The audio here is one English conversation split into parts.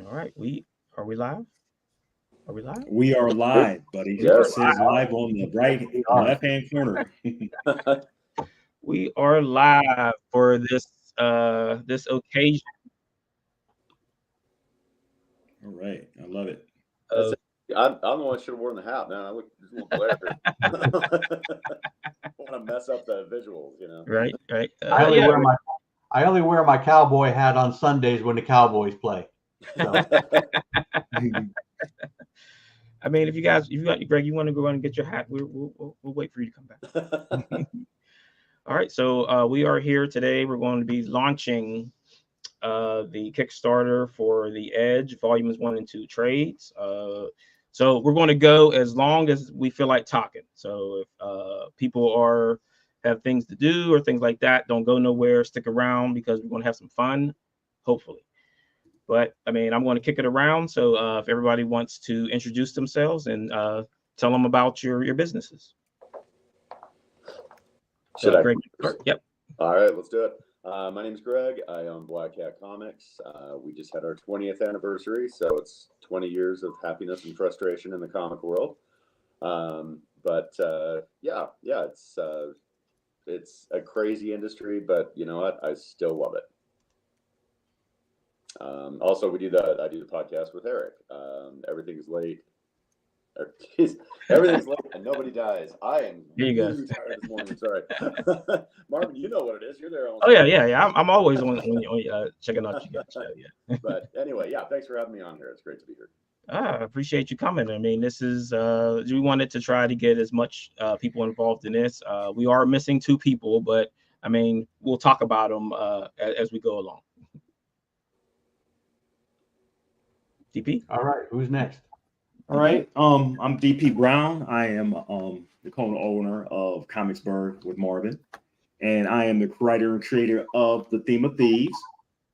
All right, we live? Are we live? We are live, buddy. We are It says live. live on the right left hand corner. We are live for this occasion All right, I love it. of I'm the one that should have worn the hat, man. I look just a little glare. I want to mess up the visuals, you know. right. I only wear my cowboy hat on Sundays when the Cowboys play. So. I mean, if you got Greg, you want to go ahead and get your hat, we'll wait for you to come back. All right, so we are here today. We're going to be launching the Kickstarter for the Edge Volumes 1 and 2 trades. So we're going to go as long as we feel like talking. So if people have things to do or things like that, don't go nowhere. Stick around because we're going to have some fun, hopefully. But I mean, I'm going to kick it around. So if everybody wants to introduce themselves and tell them about your businesses. Should I? Greg, yep. All right, let's do it. My name is Greg. I own Black Cat Comics. We just had our 20th anniversary, so it's 20 years of happiness and frustration in the comic world. Yeah, it's a crazy industry, but you know what? I still love it. Also, I do the podcast with Eric. Everything's late. Everything's late and nobody dies. I am really tired this morning. Sorry, Marvin. You know what it is. You're there. Oh yeah. I'm always on checking out you guys. Yeah. But anyway, yeah. Thanks for having me on here. It's great to be here. I appreciate you coming. I mean, this is we wanted to try to get as much people involved in this. We are missing 2 people, but I mean, we'll talk about them as we go along. DP. All right, who's next? All right, I'm DP Brown. I am the co-owner of Comicsburg with Marvin, and I am the writer and creator of The Theme of Thieves.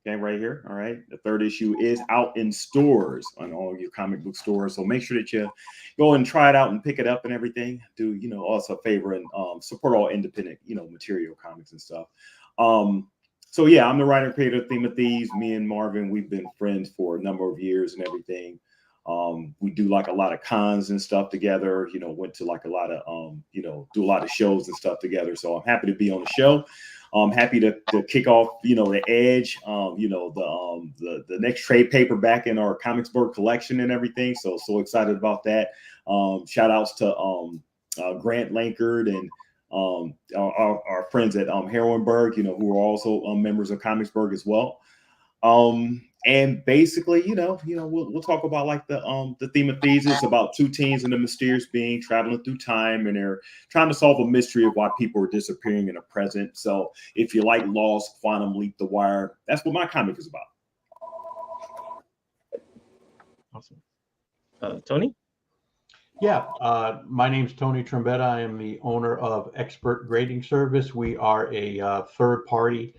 Okay, right here. All right, the 3rd issue is out in stores on all your comic book stores. So make sure that you go and try it out and pick it up and everything. Do also a favor and support all independent material comics and stuff. So yeah, I'm the writer and creator of Theme of Thieves. Me and Marvin, we've been friends for a number of years and everything. We do like a lot of cons and stuff together, went to like a lot of, do a lot of shows and stuff together. So I'm happy to be on the show. I'm happy to kick off, the Edge, the next trade paperback in our Comicsburg collection and everything. So excited about that. Shout outs to Grant Lankard and our friends at Heroinberg, who are also members of Comicsburg as well. And basically, we'll talk about like the Theme of Thieves. It's about 2 teens and a mysterious being traveling through time, and they're trying to solve a mystery of why people are disappearing in the present. So if you like Lost, Quantum Leap, The Wire, that's what my comic is about. Awesome. Tony? Yeah, my name's Tony Trombetta. I am the owner of Expert Grading Service. We are a third-party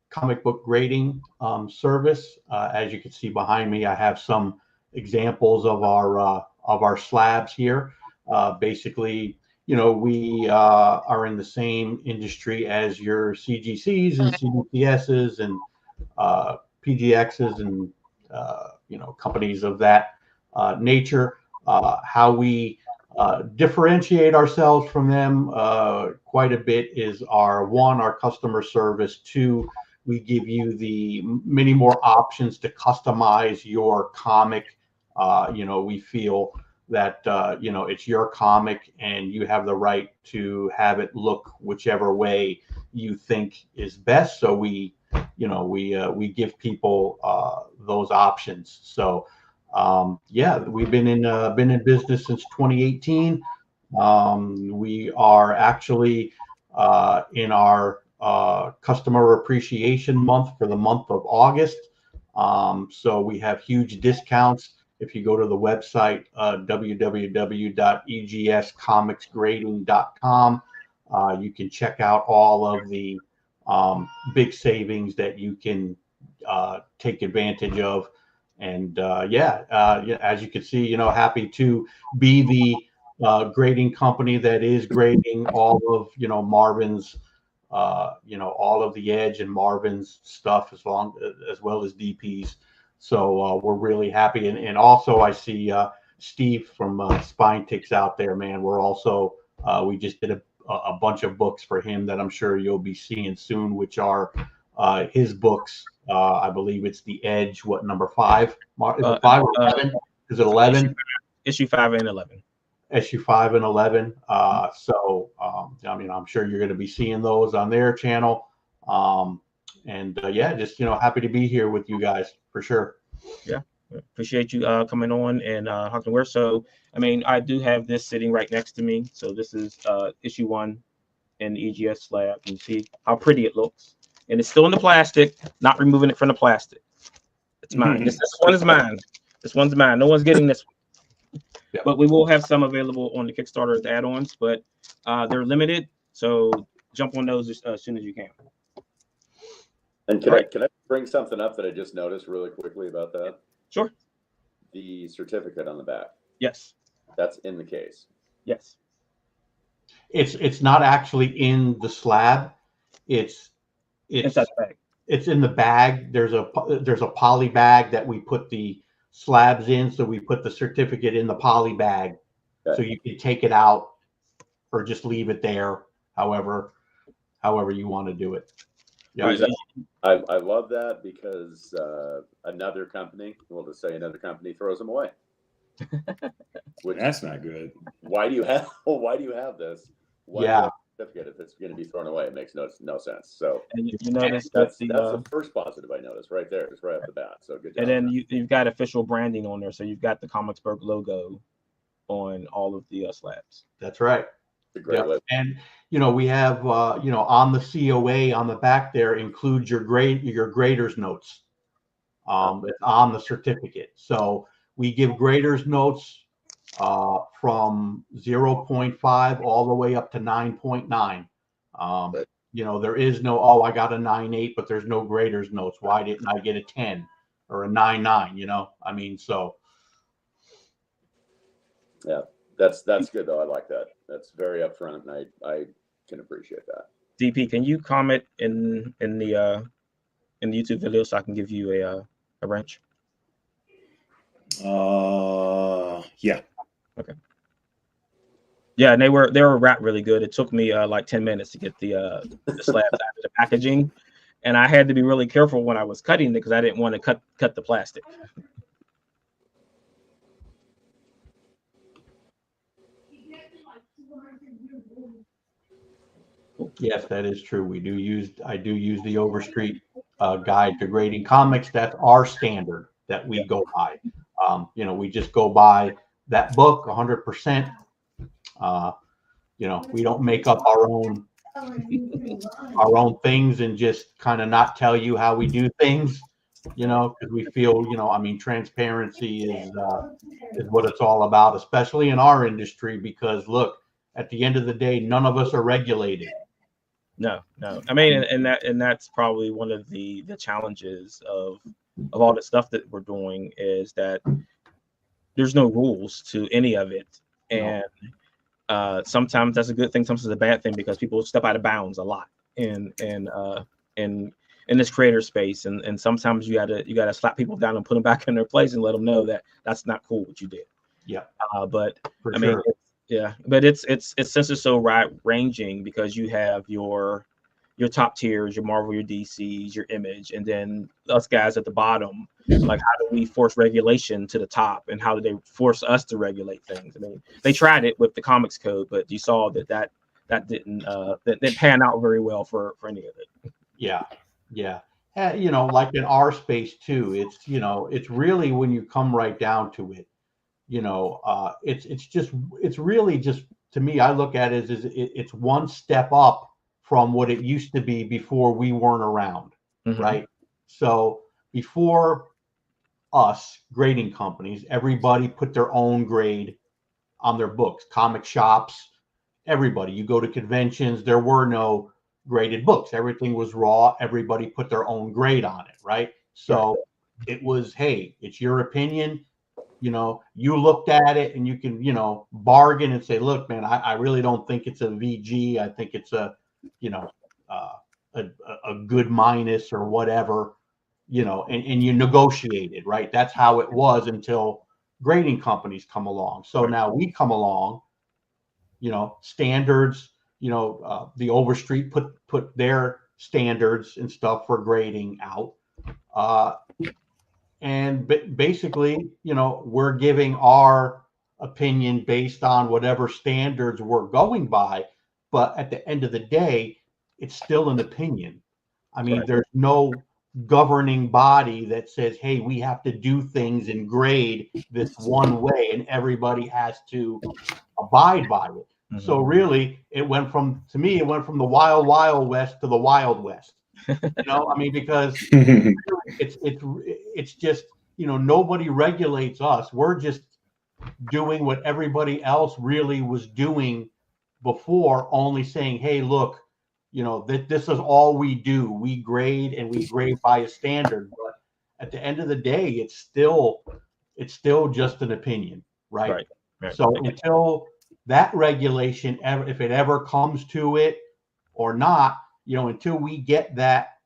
comic book grading service. As you can see behind me, I have some examples of our slabs here. Basically, we are in the same industry as your CGCs and CDPSs and PGXs and companies of that nature. How we differentiate ourselves from them quite a bit is our customer service. 2, we give you the many more options to customize your comic. We feel that it's your comic and you have the right to have it look whichever way you think is best. So we give people those options. So we've been in business since 2018. We are actually in our customer appreciation month for the month of August. So we have huge discounts. If you go to the website, www.egscomicsgrading.com, you can check out all of the big savings that you can take advantage of. And as you can see, happy to be the grading company that is grading all of Marvin's all of the Edge and Marvin's stuff as well as DP's. So we're really happy. And also I see Steve from Spine Ticks out there, man. We're also, we just did a bunch of books for him that I'm sure you'll be seeing soon, which are his books. I believe it's The Edge, what, number 5? Is it 5 or 11? Is it 11? Issue 5 and 11. Issue 5 and 11. I mean, I'm sure you're going to be seeing those on their channel. Yeah, just, happy to be here with you guys for sure. Yeah. Appreciate you coming on and talking where. So, I mean, I do have this sitting right next to me. So this is issue 1 in the EGS slab. You can see how pretty it looks. And it's still in the plastic, not removing it from the plastic. It's mine. This one is mine. This one's mine. No one's getting this one. Yeah. But we will have some available on the Kickstarter as add-ons, but they're limited. So jump on those as soon as you can. And can I bring something up that I just noticed really quickly about that? Sure. The certificate on the back. Yes. That's in the case. Yes. It's not actually in the slab. It's inside the bag. It's in the bag. There's a poly bag that we put the slabs in. So we put the certificate in the poly bag, so you can take it out or just leave it there. However you want to do it. Yeah. I love that because another company, we'll just say another company, throws them away. That's not good. Why do you have this? Yeah. Certificate if it's going to be thrown away? It makes no sense. So and you notice that's the first positive I noticed right there. It's right off the bat. So good job. And then you've got official branding on there. So you've got the Comicsburg logo on all of the slabs. That's right. Great. And we have on the COA on the back there includes your grader's notes. It's on the certificate. So we give grader's notes from 0.5 all the way up to 9.9. There is no, I got a 9.8, but there's no grader's notes. Why didn't I get a 10 or a 9.9? I mean, so. Yeah, that's good though. I like that. That's very upfront, and I can appreciate that. DP, can you comment in the YouTube video so I can give you a wrench? Yeah. Okay. Yeah, and they were wrapped really good. It took me like 10 minutes to get the slabs out of the packaging, and I had to be really careful when I was cutting it because I didn't want to cut the plastic. Yes, that is true. I do use the Overstreet guide to grading comics. That's our standard that we go by. We just go by that book 100%. We don't make up our own things and just kind of not tell you how we do things, because we feel, transparency is what it's all about, especially in our industry, because look, at the end of the day, none of us are regulated. No. I mean, and that's probably one of the challenges of all the stuff that we're doing is that there's no rules to any of it. And sometimes that's a good thing, sometimes it's a bad thing because people step out of bounds a lot in this creator space. And sometimes you gotta slap people down and put them back in their place and let them know that that's not cool what you did. Yeah. But for I sure. mean, yeah, but it's since it's so ranging because you have your top tiers, your Marvel, your DCs, your Image, and then us guys at the bottom. Like, how do we force regulation to the top, and how do they force us to regulate things? I mean, they tried it with the Comics Code, but you saw that didn't pan out very well for any of it. Yeah. Like in our space too, it's really when you come right down to it. It's really just, to me, I look at it as it's one step up from what it used to be before we weren't around, right? So before us grading companies, everybody put their own grade on their books, comic shops, everybody. You go to conventions, there were no graded books. Everything was raw. Everybody put their own grade on it, right? So it was, hey, it's your opinion. You looked at it and you can, bargain and say, look, man, I really don't think it's a VG. I think it's a good minus or whatever, you know, and you negotiated, right? That's how it was until grading companies come along. So now we come along, you know, standards, you know, the Overstreet put their standards and stuff for grading out. And basically, you know, we're giving our opinion based on whatever standards we're going by. But at the end of the day, it's still an opinion. I mean, there's no governing body that says, hey, we have to do things and grade this one way, and everybody has to abide by it. Mm-hmm. So really, it went from the wild, wild west to the wild west. You know, I mean, because it's just, you know, nobody regulates us. We're just doing what everybody else really was doing before, only saying, hey, look, you know, this is all we do. We grade, and we grade by a standard. But at the end of the day, it's still just an opinion, right? So until that regulation, if it ever comes to it or not, you know, until we get that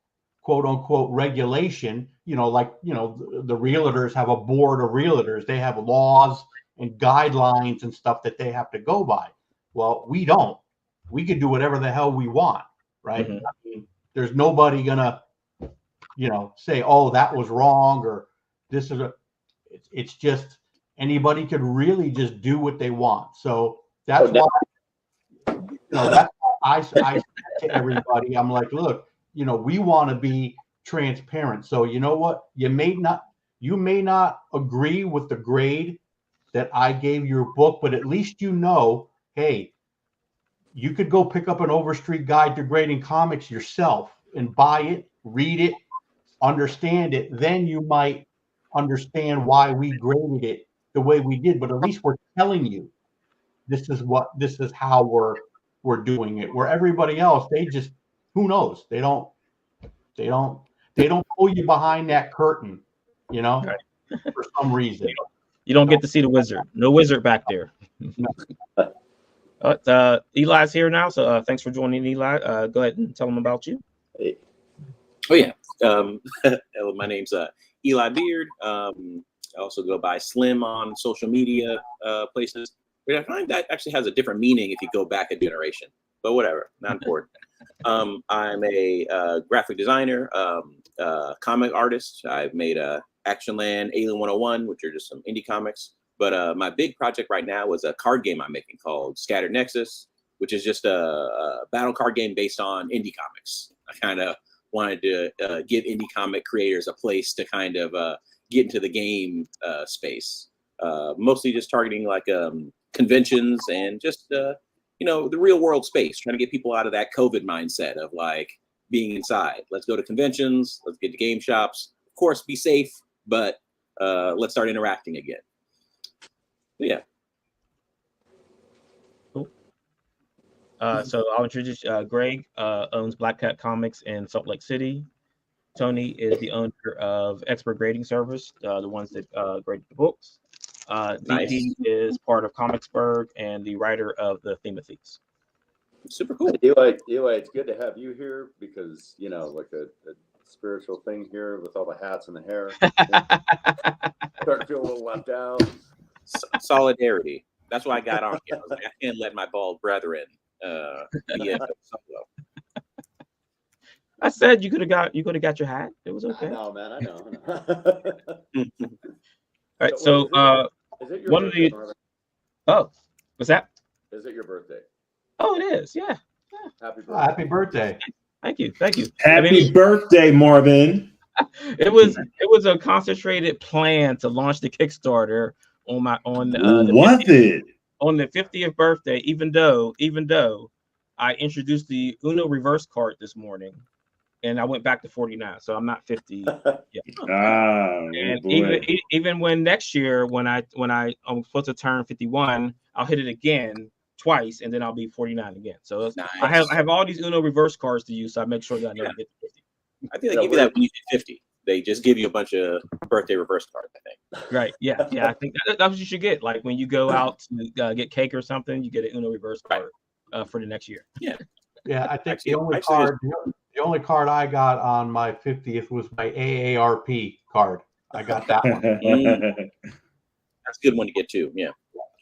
quote unquote regulation, you know, like, you know, the realtors have a board of realtors. They have laws and guidelines and stuff that they have to go by. Well, we don't. We can do whatever the hell we want, right? Mm-hmm. I mean, there's nobody gonna, you know, say, oh, that was wrong, or this is it's just anybody could really just do what they want. So that's why, you know, that's why I said to everybody, I'm like, look, you know, we want to be transparent. So you know what? You may not agree with the grade that I gave your book, but at least you know, hey, you could go pick up an Overstreet Guide to Grading Comics yourself and buy it, read it, understand it. Then you might understand why we graded it the way we did. But at least we're telling you this is how we're doing it. Where everybody else, they just, who knows? They don't pull you behind that curtain, you know, for some reason. You don't get to see the wizard. No wizard back there. No. Eli's here now, so thanks for joining, Eli. Go ahead and tell them about you. Hey. Oh yeah, my name's Eli Beard. I also go by Slim on social media places. But I find that actually has a different meaning if you go back a generation. But whatever, not important. I'm a graphic designer, comic artist. I've made Actionland, Alien 101, which are just some indie comics. But my big project right now is a card game I'm making called Scattered Nexus, which is just a battle card game based on indie comics. I kind of wanted to give indie comic creators a place to kind of get into the game space. Mostly just targeting like conventions and just you know, the real world space, trying to get people out of that COVID mindset of like being inside. Let's go to conventions, let's get to game shops. Of course, be safe, but let's start interacting again. But yeah. Cool. So I'll introduce Greg, owns Black Cat Comics in Salt Lake City. Tony is the owner of Expert Grading Service, the ones that grade the books. Nice. DP is part of Comicsburg and the writer of the Theme of Thieves. Super cool. Eli, it's good to have you here because, you know, like a spiritual thing here with all the hats and the hair. Start to feel a little left out. Solidarity. That's why I got on here. I was like, I can't let my bald brethren be in solo. I said you could have got your hat. It was okay. I know, man. I know. All right. So is it your one birthday, of the what's that? Is it your birthday? Oh, it is. Yeah. Happy birthday. Happy birthday. Thank you. Happy birthday, Marvin. It was a concentrated plan to launch the Kickstarter on the 50th birthday, even though I introduced the Uno reverse card this morning and I went back to 49, so I'm not 50 yet. And even when next year when I'm supposed to turn 51, I'll hit it again twice and then I'll be 49 again. So nice. I have all these Uno reverse cards to use, so I make sure that I never get to 50. I think they give you that when you hit 50. They just give you a bunch of birthday reverse cards, I think. Right. Yeah. I think that's what you should get. Like when you go out to get cake or something, you get an Uno reverse card for the next year. Yeah. Yeah, I think Actually- the only actually, card, the only card I got on my 50th was my AARP card. I got that one. That's a good one to get to. Yeah.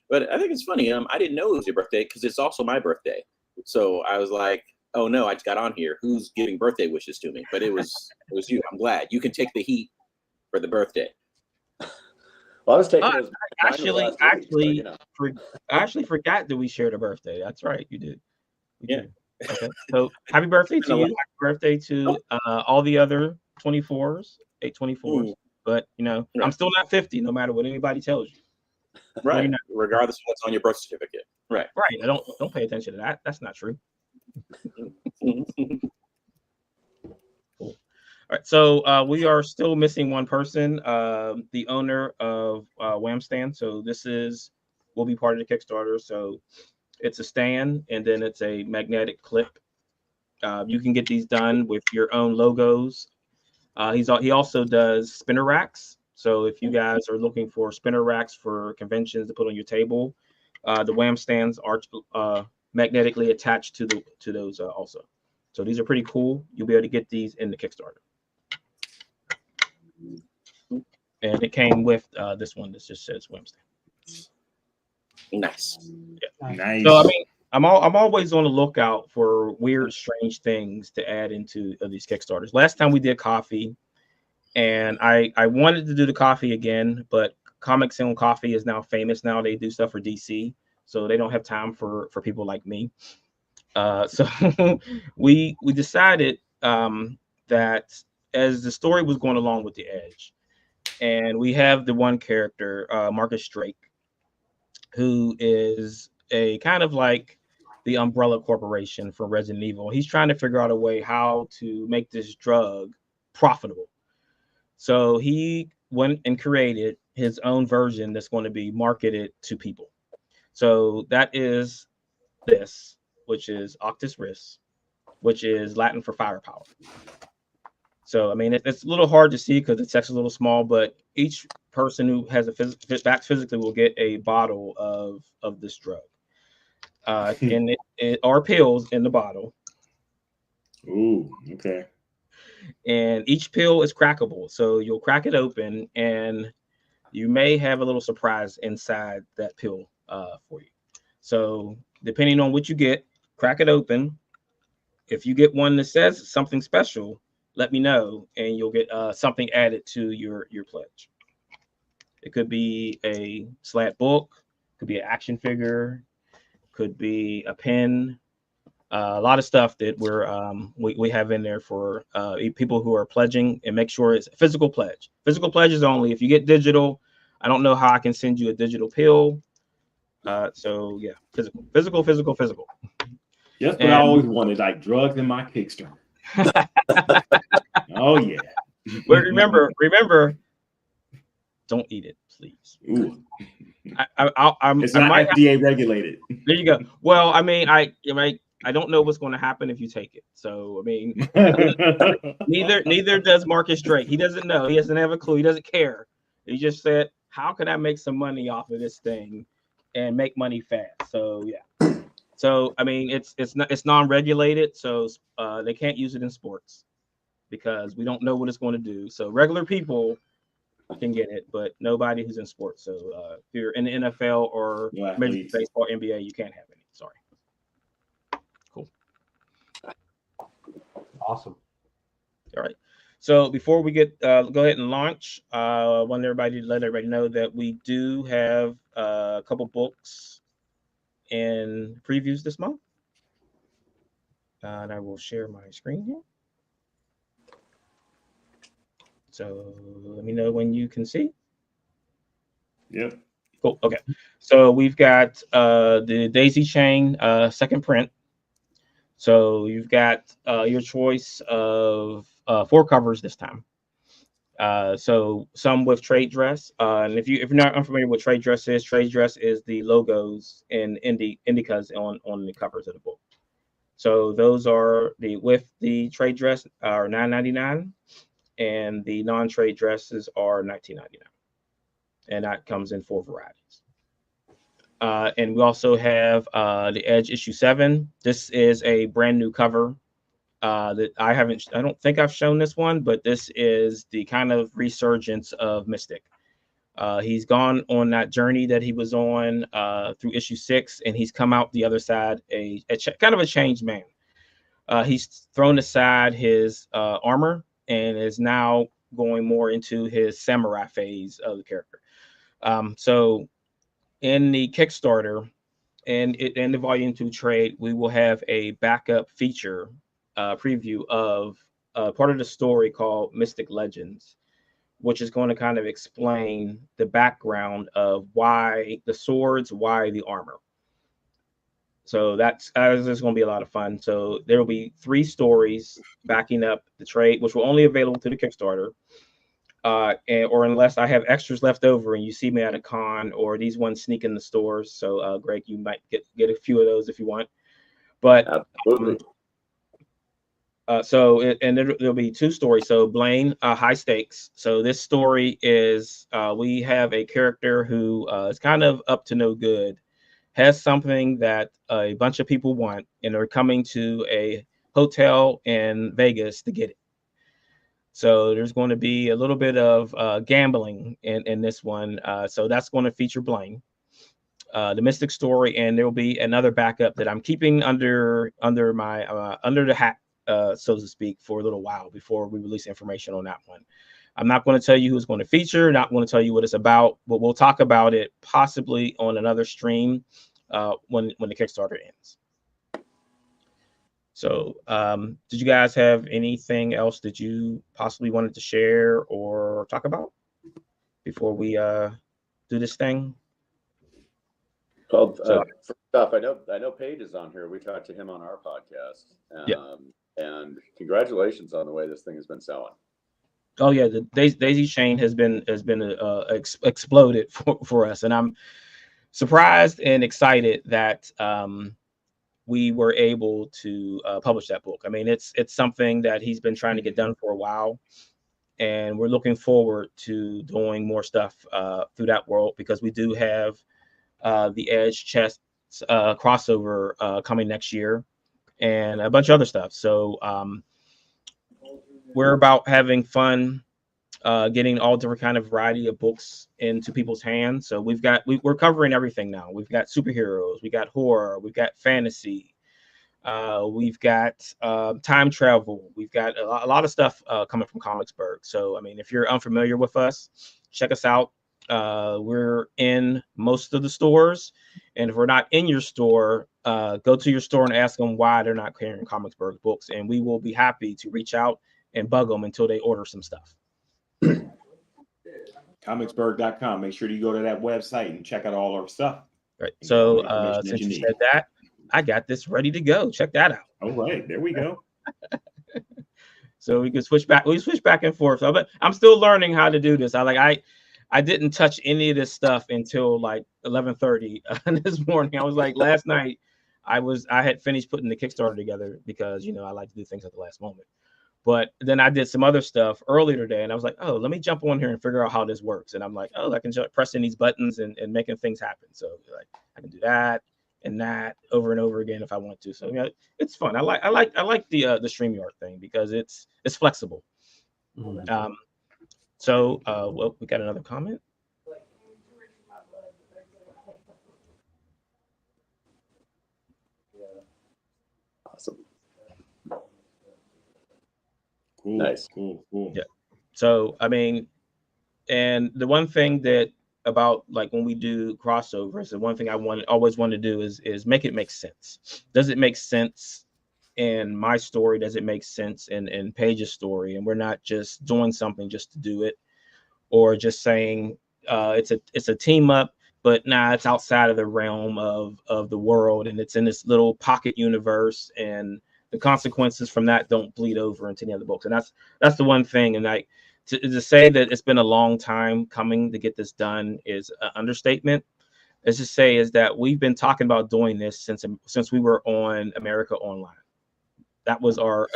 But I think it's funny. I didn't know it was your birthday because it's also my birthday. So I was like, oh no, I just got on here. Who's giving birthday wishes to me? But it was you. I'm glad you can take the heat for the birthday. Well, I was taking Oh, those I last week, but, you know. I actually forgot that we shared a birthday. That's right, you did. We Yeah. did. Okay. So happy birthday to you. Happy birthday to all the other 24s, 824s. But you know, I'm still not 50, no matter what anybody tells you. Right. You're not. Regardless of what's on your birth certificate. Right. Right. I don't pay attention to that. That's not true. Cool. All right, so we are still missing one person, the owner of Wham Stand. So this will be part of the Kickstarter. So it's a stand, and then it's a magnetic clip. You can get these done with your own logos. He also does spinner racks. So if you guys are looking for spinner racks for conventions to put on your table, the Wham stands are magnetically attached to those also. So these are pretty cool. You'll be able to get these in the Kickstarter. And it came with this one that just says Wham stand. Nice. Yeah. Nice. So I mean, I'm always on the lookout for weird, strange things to add into these Kickstarters. Last time we did coffee, and I wanted to do the coffee again, but Comics on Coffee is now famous. Now they do stuff for DC, so they don't have time for people like me. So we decided that as the story was going along with the Edge, and we have the one character, Marcus Drake, who is a kind of like the Umbrella Corporation for Resident Evil. He's trying to figure out a way how to make this drug profitable. So he went and created his own version that's going to be marketed to people. So that is this, which is Octus Ris, which is Latin for firepower. So, I mean, it's a little hard to see because the text is a little small, but each person who has a back physically will get a bottle of this drug. And it are pills in the bottle. Ooh, okay. And each pill is crackable. So you'll crack it open and you may have a little surprise inside that pill for you. So depending on what you get, crack it open. If you get one that says something special, let me know, and you'll get something added to your pledge. It could be a slat book, could be an action figure, could be a pen, a lot of stuff that we have in there for people who are pledging, and make sure it's a physical pledge. Physical pledges only. If you get digital, I don't know how I can send you a digital pill. So yeah, physical. Just what I always wanted, like drugs in my Kickstarter. Oh yeah. But remember, don't eat it, please. Ooh. It's not FDA regulated. There you go. Well, I mean, I don't know what's going to happen if you take it. So, I mean, neither does Marcus Drake. He doesn't know. He doesn't have a clue. He doesn't care. He just said, "How can I make some money off of this thing and make money fast?" So, yeah. So, I mean, it's non-regulated, so they can't use it in sports because we don't know what it's going to do. So, regular people can get it, but nobody who's in sports. So if you're in the NFL or Major League Baseball, NBA, you can't have any. Sorry. Cool. Awesome. All right. So before we go ahead and launch, I want let everybody know that we do have a couple books in previews this month. And I will share my screen here. So let me know when you can see. Yep. Cool. Okay. So we've got the Daisy Chain second print. So you've got your choice of 4 covers this time. So some with trade dress. And if you're not unfamiliar with trade dress is the logos in indicas on the covers of the book. So those are with the trade dress are $9.99, and the non-trade dresses are $19.99. And that comes in 4 varieties. And we also have the Edge issue 7. This is a brand new cover that I don't think I've shown this one, but this is the kind of resurgence of Mystic. He's gone on that journey that he was on through issue 6, and he's come out the other side kind of a changed man. He's thrown aside his armor and is now going more into his samurai phase of the character. So in the Kickstarter and in the Volume 2 trade, we will have a backup feature preview of part of the story called Mystic Legends, which is going to kind of explain the background of why the swords, why the armor. So that's going to be a lot of fun. So there will be 3 stories backing up the trade, which will only available to the Kickstarter. Or unless I have extras left over and you see me at a con, or these ones sneak in the stores. So Greg, you might get a few of those if you want. But Absolutely. There'll be 2 stories. So Blaine, High Stakes. So this story is we have a character who is kind of up to no good, has something that a bunch of people want, and are coming to a hotel in Vegas to get it. So there's going to be a little bit of gambling in this one. So that's going to feature Blaine, the Mystic story, and there will be another backup that I'm keeping under the hat, so to speak, for a little while before we release information on that one. I'm not going to tell you who's going to feature, not going to tell you what it's about, but we'll talk about it possibly on another stream when the Kickstarter ends. So did you guys have anything else that you possibly wanted to share or talk about before we do this thing? Well, first off, I know Paige is on here. We talked to him on our podcast. And congratulations on the way this thing has been selling. Oh yeah, the daisy chain has been exploded for us, and I'm surprised and excited that we were able to publish that book. I mean, it's something that he's been trying to get done for a while, and we're looking forward to doing more stuff through that world, because we do have the Edge chess crossover coming next year, and a bunch of other stuff. So we're about having fun, getting all different kind of variety of books into people's hands. So we're covering everything now. We've got superheroes, we got horror, we've got fantasy, we've got time travel, we've got a lot of stuff coming from Comicsburg. So I mean, if you're unfamiliar with us, check us out. We're in most of the stores, and if we're not in your store, go to your store and ask them why they're not carrying Comicsburg books, and we will be happy to reach out and bug them until they order some stuff. Comicsburg.com. Make sure you go to that website and check out all our stuff. Right. So since you said that, I got this ready to go. Check that out. All right, there we go. So we can switch back. We switch back and forth. But I'm still learning how to do this. I didn't touch any of this stuff until like 11:30 this morning. I was like, last night I had finished putting the Kickstarter together, because I like to do things at the last moment. But then I did some other stuff earlier today, and I was like, oh, let me jump on here and figure out how this works. And I'm like, oh, I can just pressing these buttons and making things happen. So like I can do that and that over and over again if I want to. So it's fun. I like the StreamYard thing, because it's flexible. Mm-hmm. Well, we got another comment. Awesome. Cool. Nice. Cool. Yeah. So I mean, and the one thing that about like when we do crossovers, the one thing I always want to do is make it make sense. Does it make sense in my story? Does it make sense in Paige's story? And we're not just doing something just to do it, or just saying it's a team up, but it's outside of the realm of the world, and it's in this little pocket universe, and the consequences from that don't bleed over into the other books. And that's the one thing. And like to say that it's been a long time coming to get this done is an understatement. Let's just say is that we've been talking about doing this since we were on America Online. That was our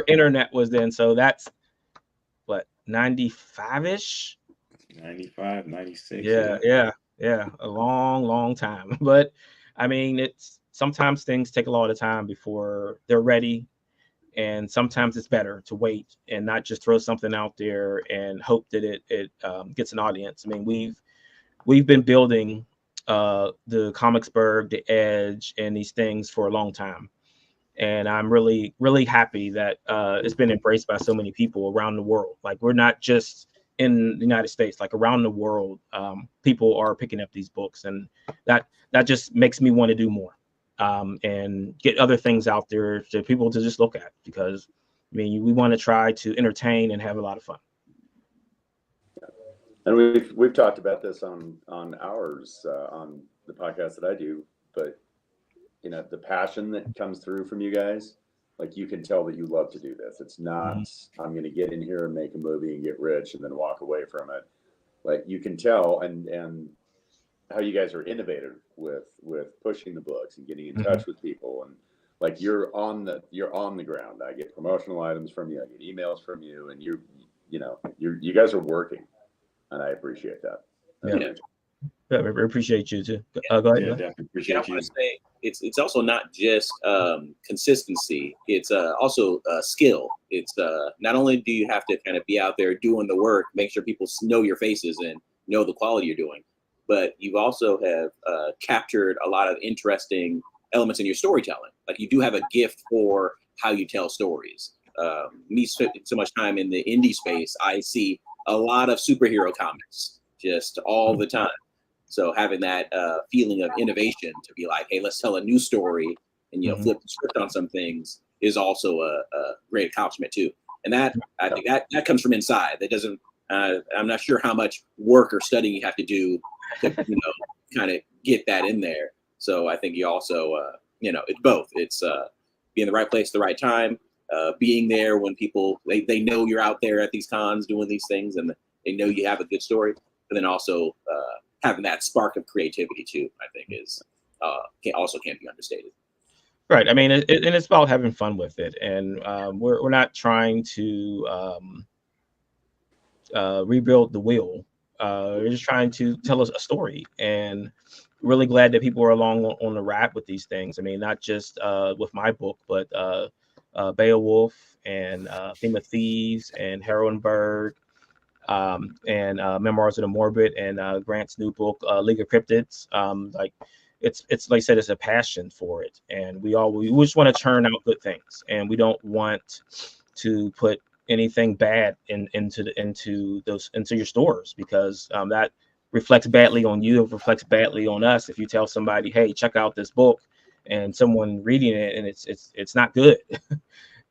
internet was then. So that's what, 95-ish? 95, 96. Yeah. Yeah, a long, long time. But I mean, it's sometimes things take a lot of time before they're ready, and sometimes it's better to wait and not just throw something out there and hope that it gets an audience. I mean, we've been building the Comicsburg, the Edge, and these things for a long time, and I'm really really happy that it's been embraced by so many people around the world. Like we're not just in the United States, like around the world, people are picking up these books, and that just makes me want to do more, and get other things out there to people to just look at, because I mean we want to try to entertain and have a lot of fun. And we've talked about this on ours on the podcast that I do, but you know, the passion that comes through from you guys, like you can tell that you love to do this. It's not I'm going to get in here and make a movie and get rich and then walk away from it. Like you can tell, and how you guys are innovative with pushing the books and getting in touch with people, and like you're on the ground. I get promotional items from you, I get emails from you, and you guys are working, and I appreciate that. Yeah. Yeah, we appreciate you too. Go ahead. Yeah, definitely appreciate I you. want to say it's also not just consistency. It's also skill. It's not only do you have to kind of be out there doing the work, make sure people know your faces and know the quality you're doing, but you also have captured a lot of interesting elements in your storytelling. Like you do have a gift for how you tell stories. Me spending so much time in the indie space, I see a lot of superhero comics just all the time. So having that feeling of innovation to be like, hey, let's tell a new story and flip the script on some things is also a great accomplishment too. And that I think that comes from inside. That doesn't. I'm not sure how much work or studying you have to do to kind of get that in there. So I think you also it's both. It's being in the right place at the right time, being there when people they know you're out there at these cons doing these things and they know you have a good story, but then also having that spark of creativity too, I think is can't be understated. Right. I mean, and it's about having fun with it, and we're not trying to rebuild the wheel. We're just trying to tell us a story, and really glad that people are along on the ride with these things. I mean, not just with my book, but Beowulf and Theme of Thieves and Heroinberg, and Memoirs of the Morbid, and Grant's new book, League of Cryptids. Like it's like I said, it's a passion for it, and we just want to churn out good things, and we don't want to put anything bad into your stores, because that reflects badly on you. It reflects badly on us if you tell somebody, hey, check out this book, and someone reading it and it's not good.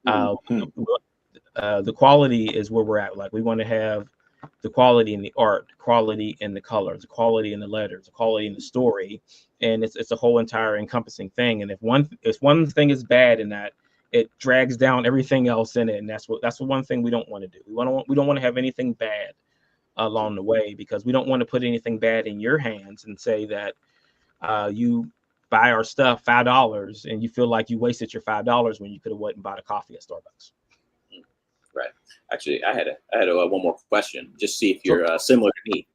The quality is where we're at. Like we want to have the quality in the art, quality in the colors, the quality in the letters, the quality in the story, and it's a whole entire encompassing thing. And if one thing is bad in that, it drags down everything else in it, and that's the one thing we don't want to do. We don't want to have anything bad along the way, because we don't want to put anything bad in your hands and say that you buy our stuff $5 and you feel like you wasted your $5 when you could have went and bought a coffee at Starbucks. Right. Actually, I had one more question, just to see if you're similar to me.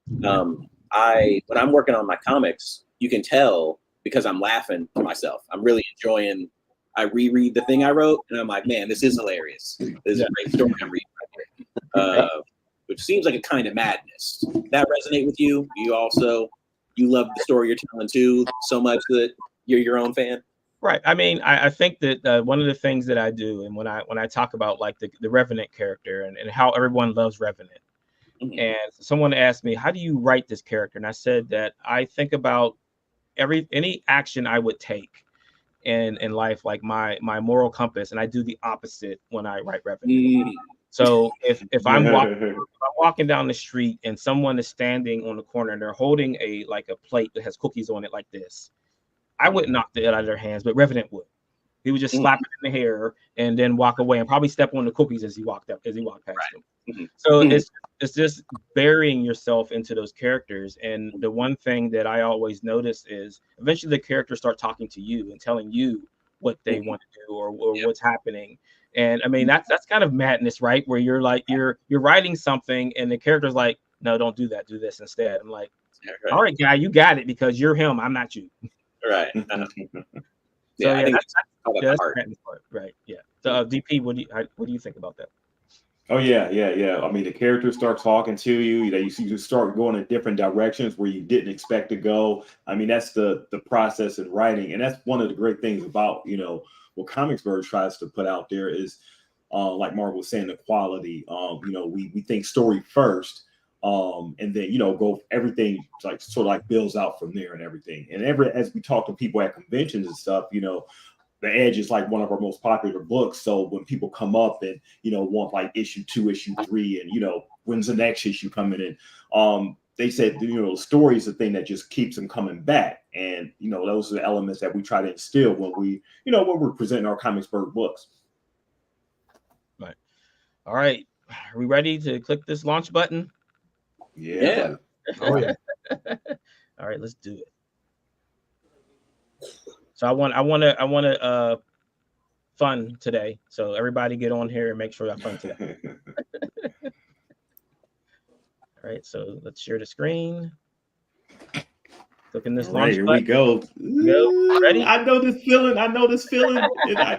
When I'm working on my comics, you can tell because I'm laughing to myself. I'm really enjoying. I reread the thing I wrote, and I'm like, man, this is hilarious. This is a great story I'm reading right here. Which seems like a kind of madness. That resonate with you? You love the story you're telling too so much that you're your own fan? Right. I mean, I think that one of the things that I do, and when I talk about like the Revenant character and how everyone loves Revenant, and someone asked me, how do you write this character? And I said that I think about any action I would take in life, like my moral compass, and I do the opposite when I write Revenant. So if I'm walking down the street and someone is standing on the corner and they're holding a plate that has cookies on it like this, I wouldn't knock it out of their hands, but Revenant would. He would just slap it in the hair and then walk away and probably step on the cookies as he walked past them. So it's just burying yourself into those characters. And the one thing that I always notice is eventually the characters start talking to you and telling you what they want to do or what's happening. And I mean that's kind of madness, right? Where you're like you're writing something and the character's like, no, don't do that. Do this instead. I'm like, Right. all right, guy, you got it because you're him. I'm not you. Right. So Yeah, I think that's, it's all about yeah, the that's heart. Brandon's part. Right. Yeah. So DP, what do you think about that? Oh yeah. I mean, the characters start talking to you. You start going in different directions where you didn't expect to go. I mean, that's the process in writing, and that's one of the great things about what Comicsburg tries to put out there is, like Mark was saying, the quality. We think story first, and then go everything like sort of like builds out from there and everything. And as we talk to people at conventions and stuff, The Edge is like one of our most popular books. So when people come up and, want like issue 2, issue 3, and, when's the next issue coming in? They said, the story is the thing that just keeps them coming back. And, those are the elements that we try to instill when we're presenting our Comicsburg books. Right. All right. Are we ready to click this launch button? Yeah. Oh yeah. All right, let's do it. So I want fun today. So everybody get on here and make sure you have fun today. All right, so let's share the screen. Clicking this launch Here button. we go. Go. Ready? I know this feeling. I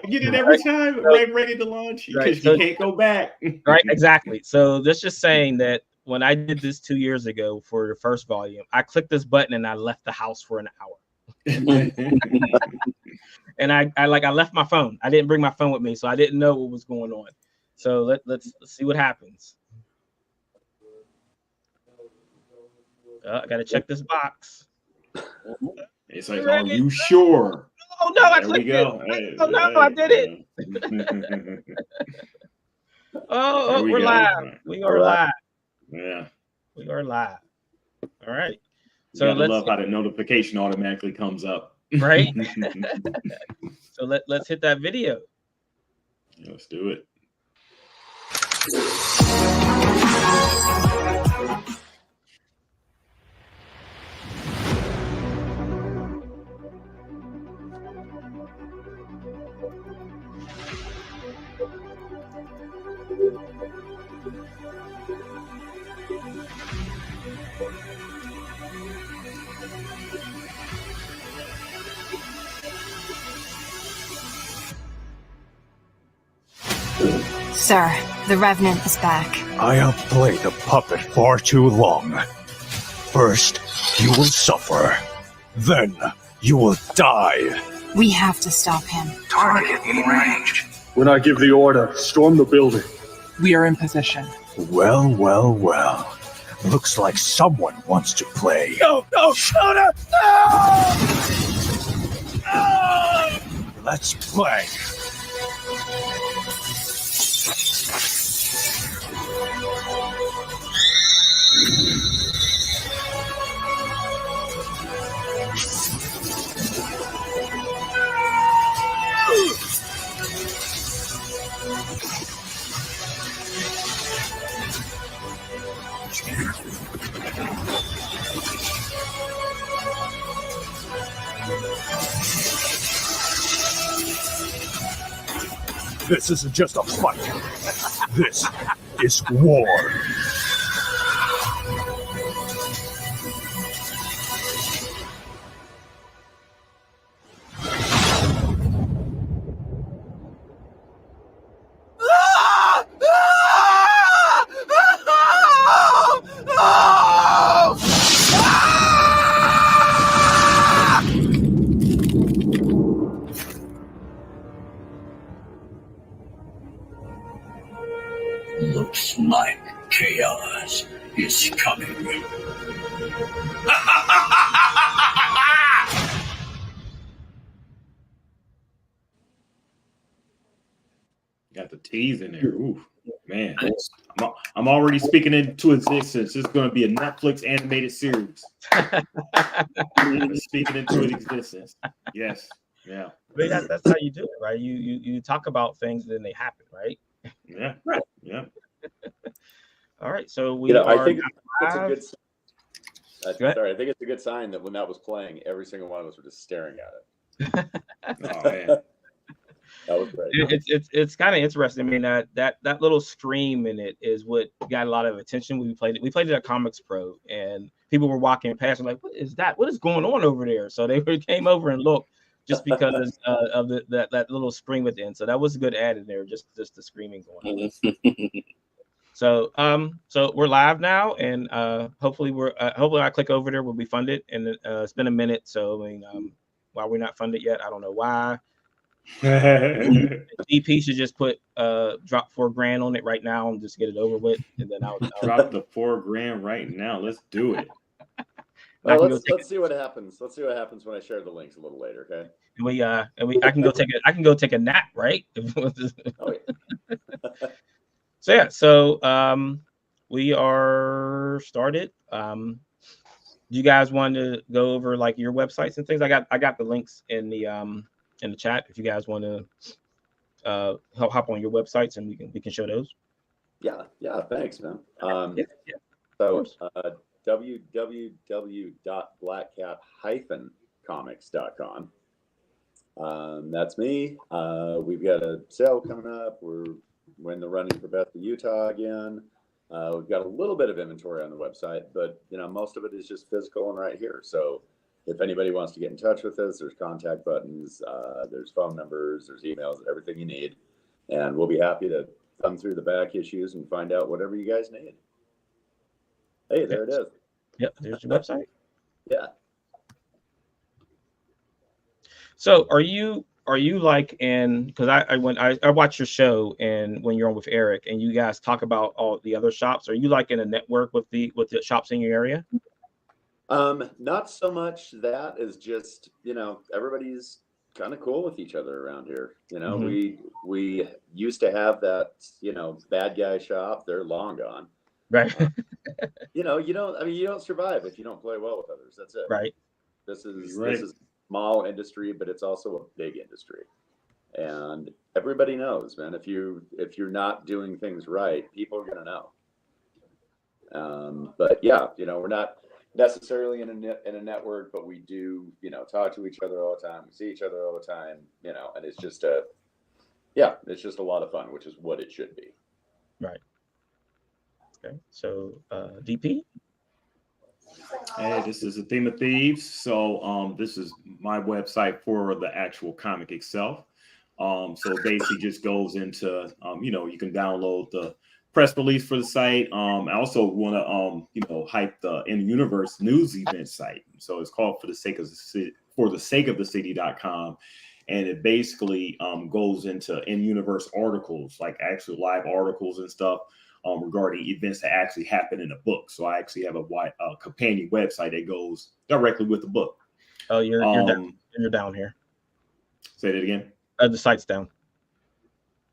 get it every time. I'm ready to launch because you can't go back. Right, exactly. So that's just saying that when I did this 2 years ago for the first volume, I clicked this button and I left the house for an hour. And I left my phone. I didn't bring my phone with me, so I didn't know what was going on. So let's see what happens. I gotta check this box. It's like, are you sure? Oh no, I There we clicked go. it. Oh no, I did it. Oh, we're live. We are live. Yeah. We are live. All right. So I love how the notification automatically comes up. Right. So let's hit that video. Let's do it. Sir, the Revenant is back. I have played the puppet far too long. First, you will suffer. Then, you will die. We have to stop him. Target in range. When I give the order, storm the building. We are in position. Well. Looks like someone wants to play. No! No! Let's play. This isn't just a fight. This is war. Looks like chaos is coming. Got the tease in there. Ooh, man. I'm already speaking into existence. It's going to be a Netflix animated series. Speaking into existence. Yes. Yeah. But that's how you do it, right? You talk about things and then they happen, right? Yeah. Right. Yeah. All right. So we I think it's a live. good. Sorry, I think it's a good sign that when that was playing, every single one of us were just staring at it. Oh man. That was great. It's kind of interesting. I mean, that little scream in it is what got a lot of attention. We played it at Comics Pro, and people were walking past and like, what is that? What is going on over there? So they came over and looked just because of that little scream at the end. So that was a good add in there, just the screaming going on. So we're live now, and hopefully I click over there, we'll be funded, and it's been a minute. So I mean, while we're not funded yet, I don't know why. DP should just put drop $4,000 on it right now and just get it over with, and then I'll drop the $4,000 right now. Let's do it. Well, let's see what happens. Let's see what happens when I share the links a little later. Okay. I can go take a nap, right? Oh, yeah. So we are started. Do you guys want to go over like your websites and things? I got the links in the chat if you guys want to hop on your websites, and we can show those. Yeah, thanks, man. So www.blackcat-comics.com. That's me. We've got a sale coming up. We're in the running for Best of Utah again. We've got a little bit of inventory on the website, but most of it is just physical and right here. So if anybody wants to get in touch with us, there's contact buttons, there's phone numbers, there's emails, everything you need. And we'll be happy to thumb through the back issues and find out whatever you guys need. Hey, there it is. Yep, there's your website. Yeah. So are you like because I watch your show, and when you're on with Eric and you guys talk about all the other shops, are you like in a network with the shops in your area? Not so much that is just, everybody's kind of cool with each other around here. We used to have that, bad guy shop. They're long gone. Right. You don't survive if you don't play well with others. That's it. Right. This is a small industry, but it's also a big industry. And everybody knows, man, if you're not doing things right, people are going to know. But yeah, we're not necessarily in a network, but we do, talk to each other all the time. We see each other all the time, and it's just a lot of fun, which is what it should be. Right. Okay. So, DP. Hey, this is the Theme of Thieves. So, this is my website for the actual comic itself. So it basically just goes into, you can download the press release for the site. I also want to, hype the in-universe news event site. So it's called for the sake of the city.com. And it basically goes into in-universe articles, like actual live articles and stuff regarding events that actually happen in a book. So I actually have a companion website that goes directly with the book. Oh, you're down here. Say that again. The site's down.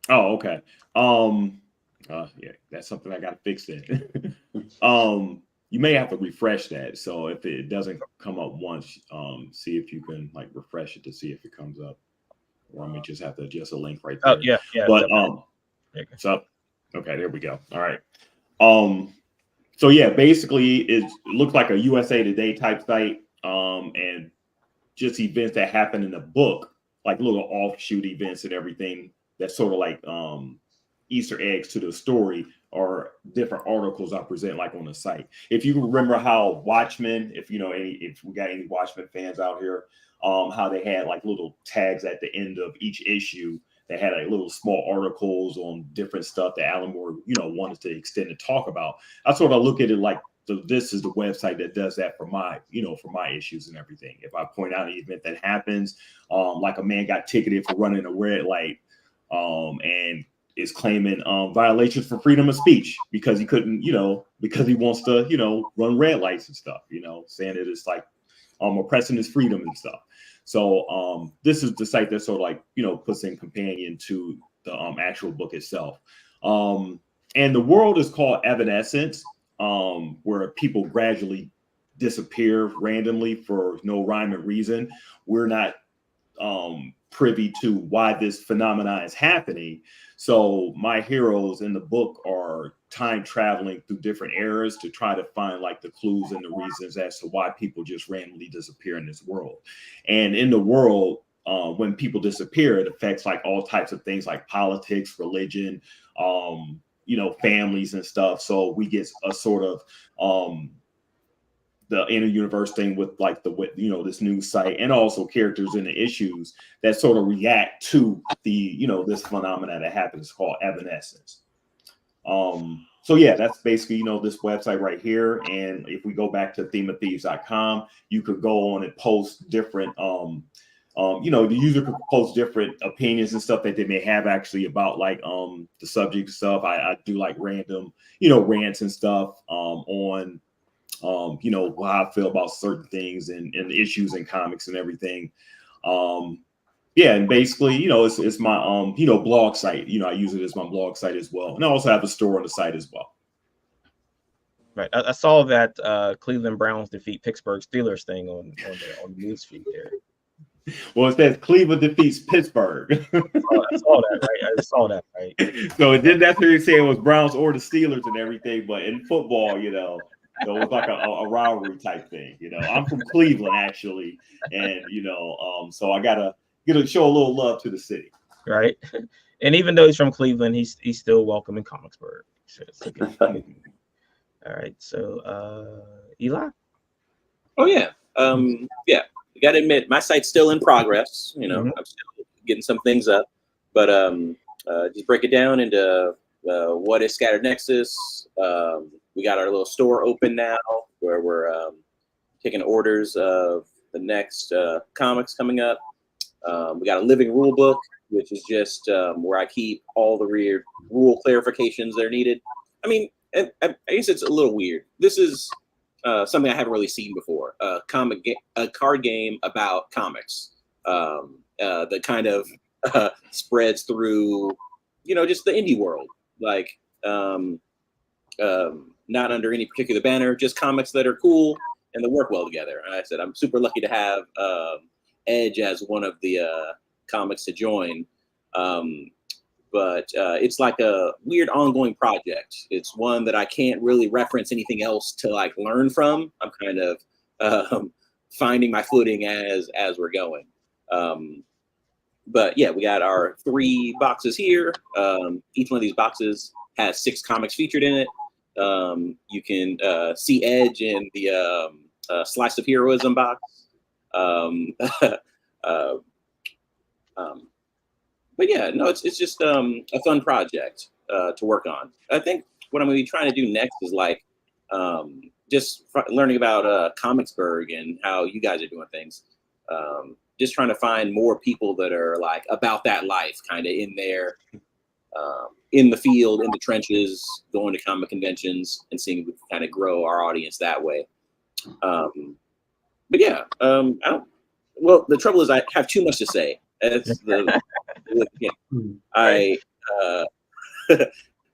Oh, okay. Yeah, that's something I got to fix then. You may have to refresh that. So if it doesn't come up once, see if you can like refresh it to see if it comes up. Or I may just have to adjust a link right there. Oh, yeah. But so okay, there we go. All right. So yeah, basically it looks like a USA Today type site. And just events that happen in the book, like little offshoot events and everything that's sort of like Easter eggs to the story or different articles I present like on the site. If you remember how Watchmen, if we got any Watchmen fans out here, how they had like little tags at the end of each issue that had like little small articles on different stuff that Alan Moore, wanted to extend and talk about. I sort of look at it like this is the website that does that for my issues and everything. If I point out an event that happens, like a man got ticketed for running a red light, and is claiming violations for freedom of speech because he couldn't, because he wants to, run red lights and stuff, saying that it's like oppressing his freedom and stuff. So this is the site that sort of like, puts in companion to the actual book itself. And the world is called Evanescence, where people gradually disappear randomly for no rhyme or reason. We're not privy to why this phenomenon is happening. So my heroes in the book are time traveling through different eras to try to find like the clues and the reasons as to why people just randomly disappear in this world. And in the world, when people disappear, it affects like all types of things like politics, religion, families and stuff. So we get a sort of the inner universe thing with like this news site, and also characters in the issues that sort of react to the this phenomena that happens called evanescence. So yeah, that's basically this website right here. And if we go back to themeofthieves.com, you could go on and post different the user could post different opinions and stuff that they may have actually about like the subject stuff. I do like random rants and stuff on how I feel about certain things and the issues in comics and everything. Yeah, and basically, it's my blog site. I use it as my blog site as well, and I also have a store on the site as well. Right, I saw that Cleveland Browns defeat Pittsburgh Steelers thing on the news feed there. Well, it says Cleveland defeats Pittsburgh. I saw that, right? I saw that, right? So it didn't necessarily say it was Browns or the Steelers and everything, but in football, it was like a rivalry type thing. I'm from Cleveland actually, and so I gotta show a little love to the city, right? And even though he's from Cleveland, he's still welcome in Comicsburg. So all right, so Eli. Oh yeah, yeah. You got to admit, my site's still in progress. I'm still getting some things up, but just break it down into what is Scattered Nexus. We got our little store open now, where we're taking orders of the next comics coming up. We got a living rule book, which is just where I keep all the weird rule clarifications that are needed. I mean, I guess it's a little weird. This is something I haven't really seen before. A card game about comics that kind of spreads through, just the indie world. Like, not under any particular banner, just comics that are cool and that work well together. And I said, I'm super lucky to have Edge as one of the comics to join. But it's like a weird ongoing project. It's one that I can't really reference anything else to like learn from. I'm kind of finding my footing as we're going. But yeah, we got our 3 boxes here. Each one of these boxes has 6 comics featured in it. You can see Edge in the Slice of Heroism box. But yeah, no, it's just a fun project to work on. I think what I'm going to be trying to do next is like just learning about Comicsburg and how you guys are doing things. Just trying to find more people that are like about that life, kind of in there, in the field, in the trenches, going to comic conventions and seeing if we can kind of grow our audience that way. But yeah, well, the trouble is I have too much to say. That's I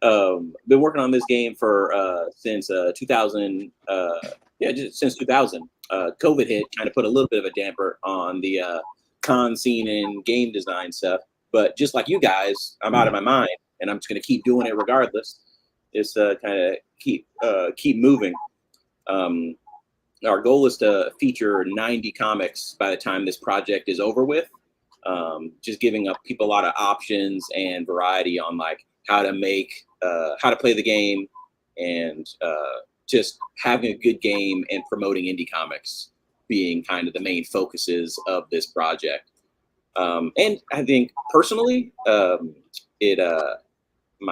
been working on this game for since 2000. Just since 2000. COVID hit, kind of put a little bit of a damper on the con scene and game design stuff. But just like you guys, I'm out of my mind, and I'm just going to keep doing it regardless. Just kind of keep moving. Our goal is to feature 90 comics by the time this project is over with. Just giving up people a lot of options and variety on like how to play the game, and just having a good game and promoting indie comics being kind of the main focuses of this project. And I think personally, my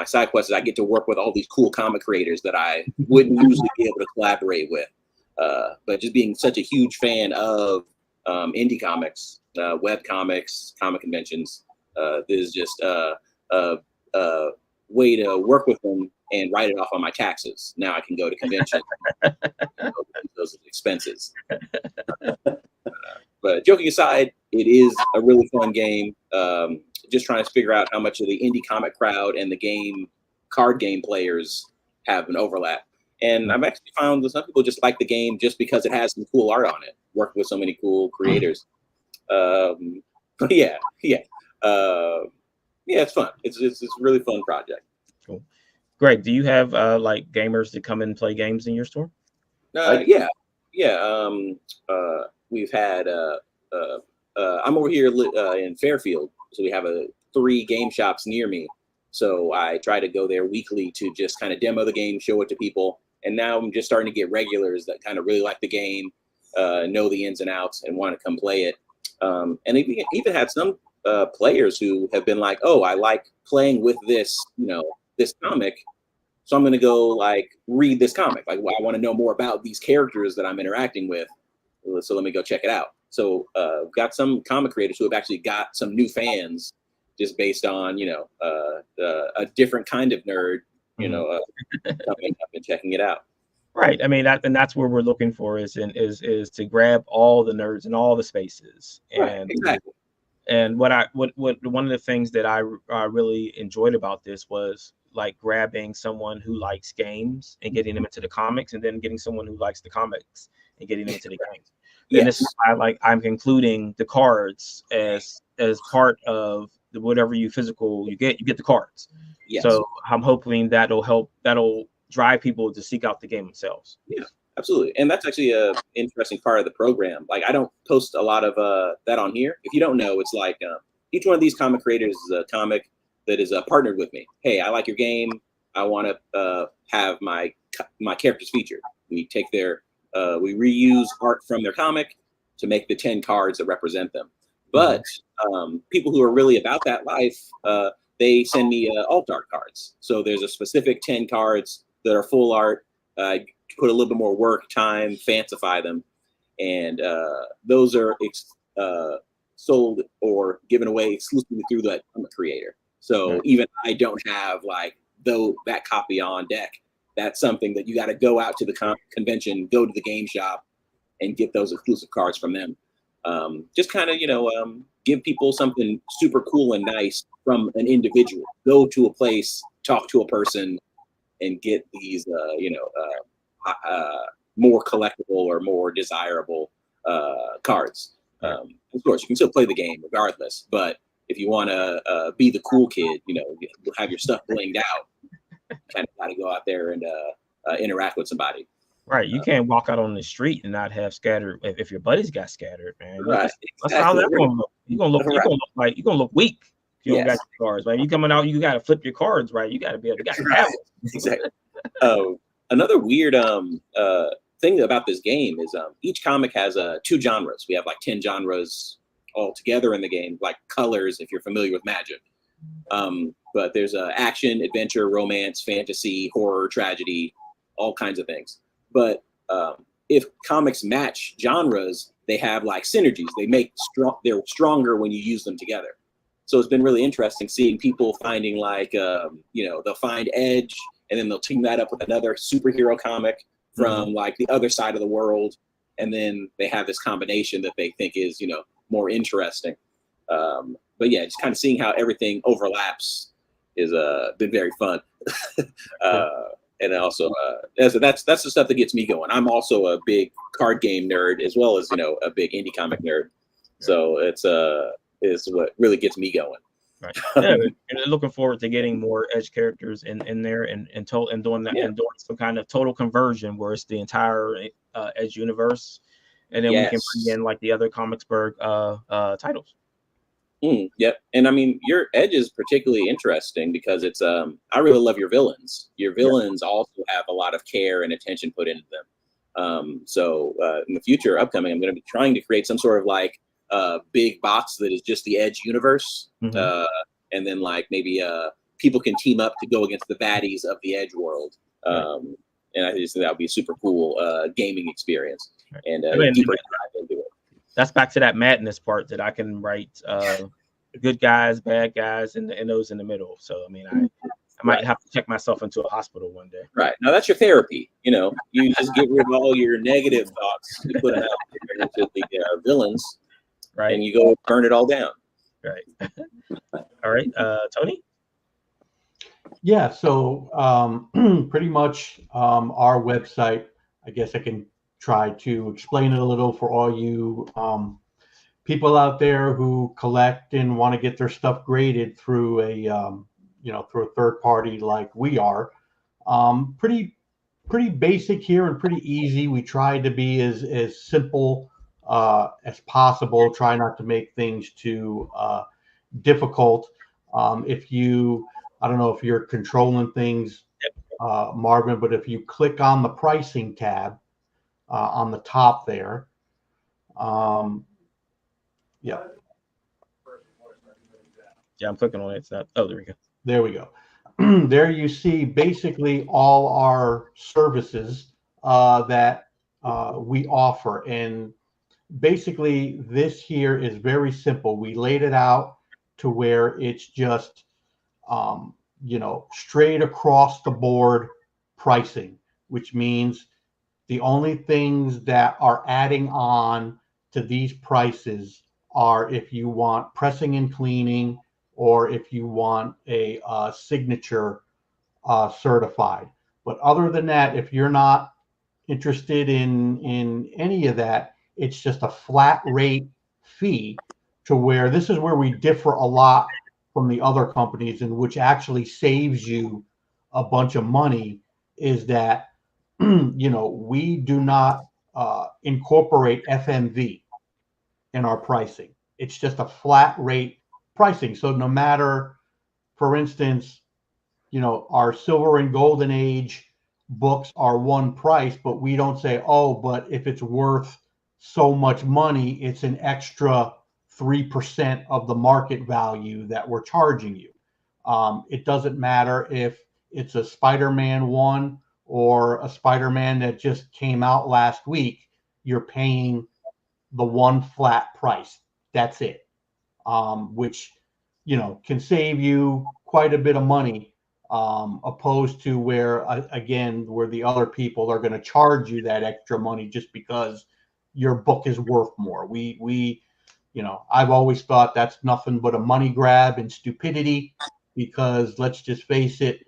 side quest is I get to work with all these cool comic creators that I wouldn't usually be able to collaborate with. But just being such a huge fan of indie comics, web comics, comic conventions, this is just a way to work with them and write it off on my taxes. Now I can go to conventions, those expenses. But joking aside, it is a really fun game. Just trying to figure out how much of the indie comic crowd and the card game players have an overlap. And I've actually found that some people just like the game just because it has some cool art on it, working with so many cool creators. Yeah, it's fun. It's a really fun project. Cool. Greg, do you have like gamers that come and play games in your store? Yeah. We've had I'm over here in Fairfield, so we have 3 game shops near me. So I try to go there weekly to just kind of demo the game, show it to people. And now I'm just starting to get regulars that kind of really like the game, know the ins and outs, and want to come play it. And even had some players who have been like, "Oh, I like playing with this, this comic, so I'm going to go like read this comic. Like, I want to know more about these characters that I'm interacting with. So let me go check it out." So got some comic creators who have actually got some new fans just based on a different kind of nerd, coming up and checking it out. Right. I mean, that's where we're looking for is to grab all the nerds in all the spaces. Right, exactly. And what one of the things that I really enjoyed about this was like grabbing someone who likes games and getting them into the comics, and then getting someone who likes the comics and getting them into the games. Yes. And this is why I'm including the cards as part of whatever you get the cards. Yes. So I'm hoping that'll drive people to seek out the game themselves. Yeah, absolutely. And that's actually a interesting part of the program. Like, I don't post a lot of that on here. If you don't know, it's like each one of these comic creators is a comic that is partnered with me. Hey, I like your game. I want to have my characters featured. We take we reuse art from their comic to make the 10 cards that represent them. But people who are really about that life, they send me alt art cards. So there's a specific 10 cards that are full art. Put a little bit more work, time, fancify them, and those are sold or given away exclusively through that comic creator. So even I don't have that copy on deck. That's something that you got to go out to the convention, go to the game shop, and get those exclusive cards from them. Just kind of, give people something super cool and nice from an individual. Go to a place, talk to a person, and get these, more collectible or more desirable cards. Of course, you can still play the game regardless, but if you want to be the cool kid, have your stuff blinged out, kind of got to go out there and interact with somebody. Right. You can't walk out on the street and not have scattered. If your buddies got scattered, man, Right. That's how that's gonna look. You're gonna look weak if you don't got your cards. Right. You coming out, you got to flip your cards. Right. You got to be able to have it. Exactly. Another weird thing about this game is each comic has 2 genres. We have 10 genres all together in the game, like colors, if you're familiar with Magic. But there's action, adventure, romance, fantasy, horror, tragedy, all kinds of things. But if comics match genres, they have synergies. They're stronger when you use them together. So it's been really interesting seeing people finding they'll find Edge, and then they'll team that up with another superhero comic from the other side of the world, and then they have this combination that they think is more interesting. But yeah, just kind of seeing how everything overlaps is been very fun. And also, that's the stuff that gets me going. I'm also a big card game nerd as well as a big indie comic nerd. So it's what really gets me going. Right. Yeah, and looking forward to getting more Edge characters in there and doing that and doing some kind of total conversion where it's the entire Edge universe, and then we can bring in the other Comicsburg titles. Yep. And I mean, your Edge is particularly interesting because it's I really love your villains. Your villains also have a lot of care and attention put into them. So in the future upcoming, I'm going to be trying to create some sort of big box that is just the Edge universe. And then maybe people can team up to go against the baddies of the Edge world. And I just think that would be a super cool gaming experience. And deeper dive into it. That's back to that madness part that I can write good guys, bad guys, and those in the middle. So I mean, I might have to check myself into a hospital one day. Right. Now that's your therapy. You just get rid of all your negative thoughts, you put them out into the villains, right? And you go burn it all down. Right. All right, Tony. Yeah. So pretty much our website. I guess I can try to explain it a little for all you people out there who collect and want to get their stuff graded through through a third party like we are. Pretty basic here and pretty easy. We try to be as simple as possible. Try not to make things too difficult. If you, I don't know if you're controlling things, Marvin, but if you click on the pricing tab on the top there, yeah. Yeah, I'm clicking on it. It's not. Oh, there we go. There we go. There you see basically all our services that we offer. And basically, this here is very simple. We laid it out to where it's just, straight across the board pricing, which means the only things that are adding on to these prices are if you want pressing and cleaning or if you want a signature certified. But other than that, if you're not interested in any of that, it's just a flat rate fee to where this is where we differ a lot from the other companies, and which actually saves you a bunch of money, is that we do not incorporate FMV in our pricing. It's just a flat rate pricing. So no matter, for instance, our silver and golden age books are one price, but we don't say, oh, but if it's worth so much money, it's an extra 3% of the market value that we're charging you. It doesn't matter if it's a Spider-Man 1 or a Spider-Man that just came out last week. You're paying the one flat price. That's it. Which, can save you quite a bit of money, opposed to where, again, where the other people are going to charge you that extra money just because your book is worth more. I've always thought that's nothing but a money grab and stupidity, because let's just face it,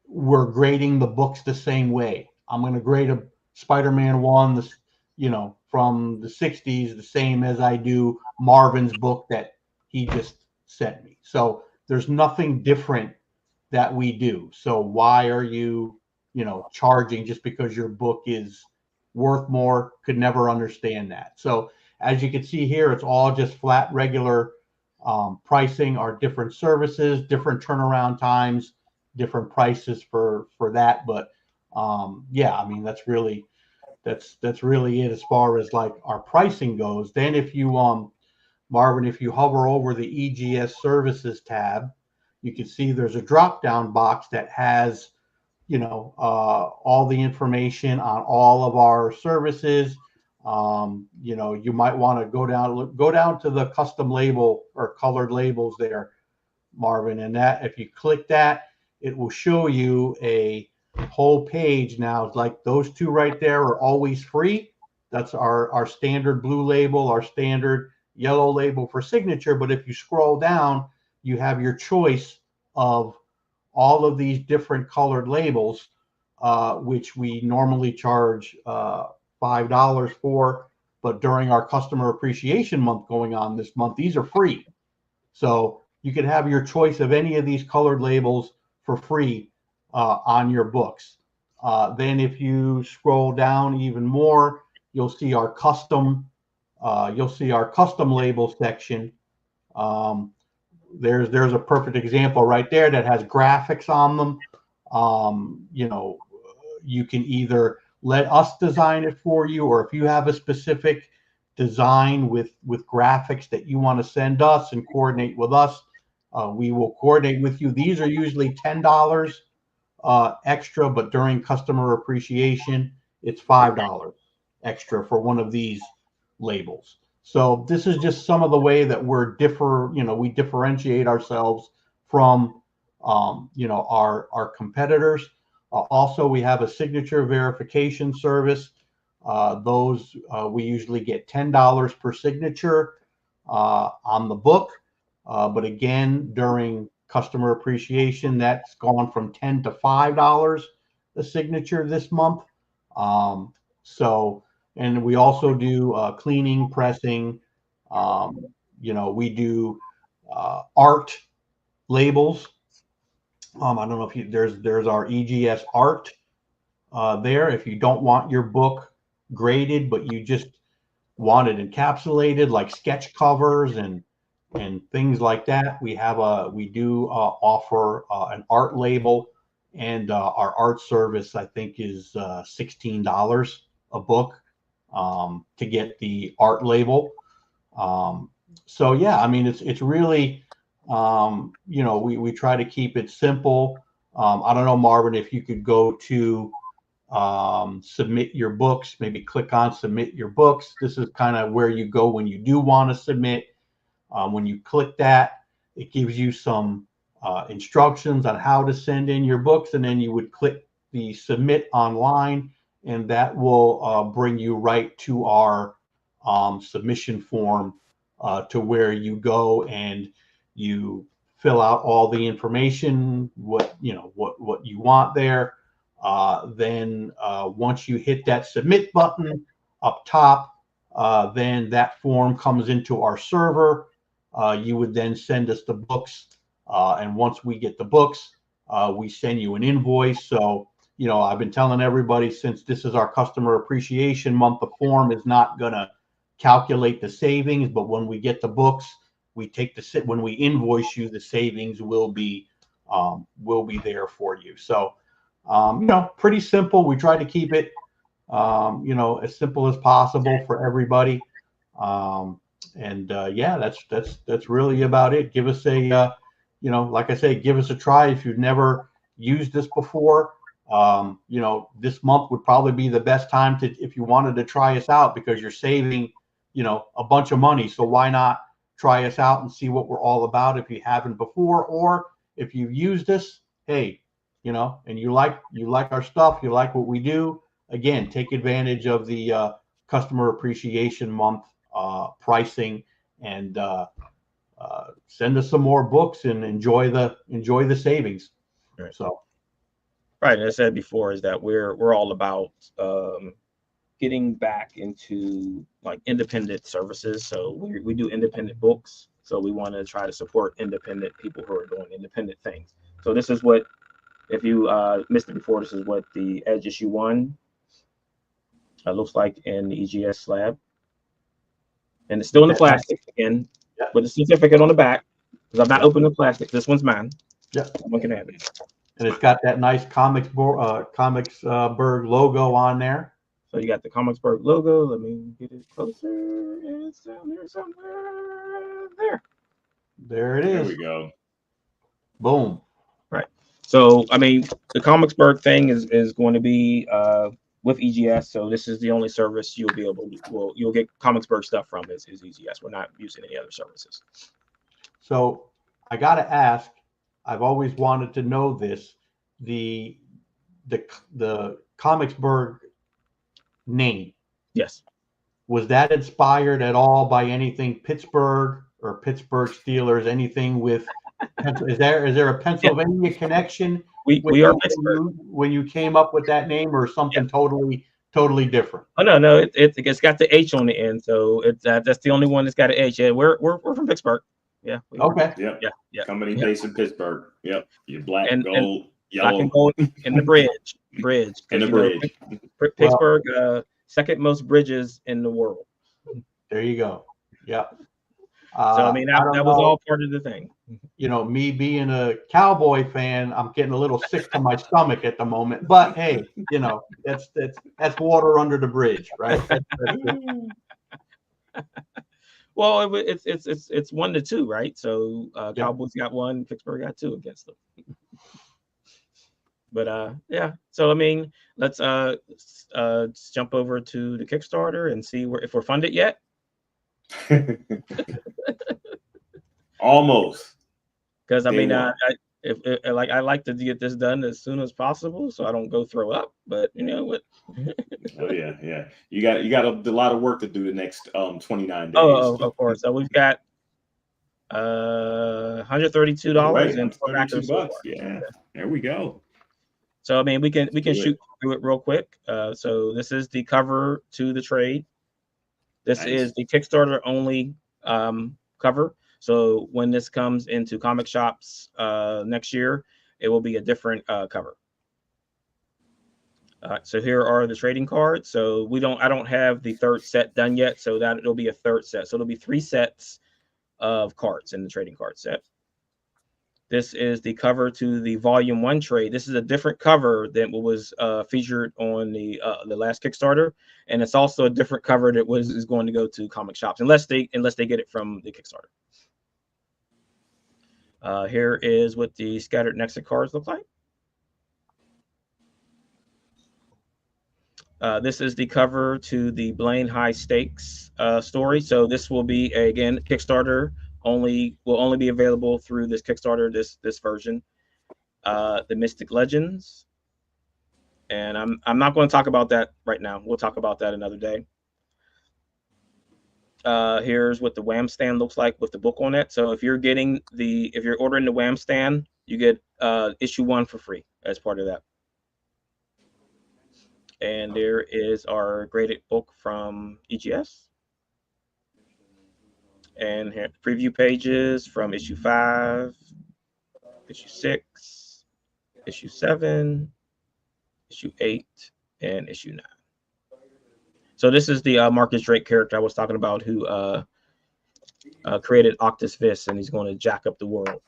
we're grading the books the same way. I'm going to grade a Spider-Man 1, from the 60s, the same as I do Marvin's book that he just sent me. So there's nothing different that we do. So why are you, charging just because your book is worth more? Could never understand that. So as you can see here, it's all just flat, regular pricing. Our different services, different turnaround times, different prices for that. But yeah, I mean, that's really it as far as like our pricing goes. Then if you Marvin, if you hover over the EGS services tab, you can see there's a drop down box that has all the information on all of our services. You might want to go down to the custom label or colored labels there, Marvin, and that if you click that, it will show you a whole page. Now, like those two right there are always free. That's our standard blue label, our standard yellow label for signature. But if you scroll down, you have your choice of all of these different colored labels, which we normally charge $5 for. But during our customer appreciation month going on this month, these are free. So you can have your choice of any of these colored labels for free on your books. Then if you scroll down even more, you'll see our custom label section. There's a perfect example right there that has graphics on them. You can either let us design it for you, or if you have a specific design with graphics that you want to send us and coordinate with us, we will coordinate with you. These are usually $10 extra, but during customer appreciation, it's $5 extra for one of these labels. So this is just some of the way that we differentiate ourselves from our competitors. Also, we have a signature verification service. Those we usually get $10 per signature on the book. But again, during customer appreciation, that's gone from $10 to $5 a signature this month. And we also do cleaning, pressing. We do art labels. I don't know if there's our EGS art there. If you don't want your book graded, but you just want it encapsulated, like sketch covers and things like that, we do offer an art label, and our art service I think is $16 a book to get the art label. So yeah, I mean it's really we try to keep it simple. I don't know, Marvin, if you could go to submit your books, maybe click on submit your books. This is kind of where you go when you do want to submit. When you click that, it gives you some instructions on how to send in your books, and then you would click the submit online, and that will bring you right to our submission form, to where you go and you fill out all the information, what you want there. Then once you hit that submit button up top, then that form comes into our server. You would then send us the books, and once we get the books, we send you an invoice. So, I've been telling everybody, since this is our customer appreciation month, the form is not going to calculate the savings, but when we get the books, when we invoice you, the savings will be there for you. So, pretty simple. We try to keep it, as simple as possible for everybody. Yeah, that's really about it. Give us a, like I say, give us a try if you've never used this before. This month would probably be the best time if you wanted to try us out, because you're saving, a bunch of money. So why not try us out and see what we're all about if you haven't before, or if you've used us, hey, and you like our stuff, you like what we do. Again, take advantage of the customer appreciation month pricing, and send us some more books and enjoy the savings. Right. So, right, as I said before, is that we're all about getting back into like independent services. So we do independent books. So we want to try to support independent people who are doing independent things. So this is what, if you missed it before, this is what the Edge issue 1 looks like in the EGS slab. And it's still in the plastic again, with a certificate on the back, because I'm not opening the plastic. This one's mine. Yep. Someone can have it. And it's got that nice Comicsburg logo on there. So you got the Comicsburg logo. Let me get it closer. It's down there somewhere. There. There it is. There we go. Boom. Right. So, I mean, the Comicsburg thing is going to be with EGS. So this is the only service you'll be able to, you'll get Comicsburg stuff from is EGS. We're not using any other services. So I got to ask, I've always wanted to know this, the Comicsburg name. Yes. Was that inspired at all by anything Pittsburgh or Pittsburgh Steelers, anything with, is there a Pennsylvania connection? We are Pittsburgh. When you came up with that name, or something totally different? Oh no, it's got the H on the end, so it's that's the only one that's got an H. Yeah, we're from Pittsburgh. Yeah. Okay. Yep. Yeah. Company based in Pittsburgh. Yep. Your black, And gold, black yellow, and gold in the bridge. and the bridge. Pittsburgh, second most bridges in the world. There you go. Yep. So I mean, that was all part of the thing. Me being a Cowboy fan, I'm getting a little sick to my stomach at the moment. But hey, that's water under the bridge, right? Well, it's 1-2, right? So Cowboys got 1, Pittsburgh got 2 against them. But yeah. So I mean, let's jump over to the Kickstarter and see if we're funded yet. Almost. Because I mean, I like to get this done as soon as possible, so I don't go throw up. But you know what? Oh yeah. You got a lot of work to do the next 29 days. Oh, of course. So we've got $132 and $4 Yeah, there we go. So I mean, we can shoot through it real quick. So this is the cover to the trade. This is the Kickstarter only cover. So when this comes into comic shops next year, it will be a different cover. So here are the trading cards. So I don't have the third set done yet. So that it'll be a third set. So it'll be 3 sets of cards in the trading card set. This is the cover to the Volume 1 trade. This is a different cover than what was featured on the last Kickstarter, and it's also a different cover that is going to go to comic shops unless they get it from the Kickstarter. Here is what the Scattered Nexus cards look like. This is the cover to the Blaine High Stakes story. So this will be again Kickstarter will only be available through this Kickstarter, this version. The Mystic Legends, and I'm not going to talk about that right now. We'll talk about that another day. Here's what the Wham stand looks like with the book on it. So if you're ordering the Wham stand, you get issue 1 for free as part of that. And there is our graded book from EGS. And here preview pages from issue 5, issue 6, issue 7, issue 8, and issue 9. So this is the Marcus Drake character I was talking about, who created Octus Vis, and he's going to jack up the world.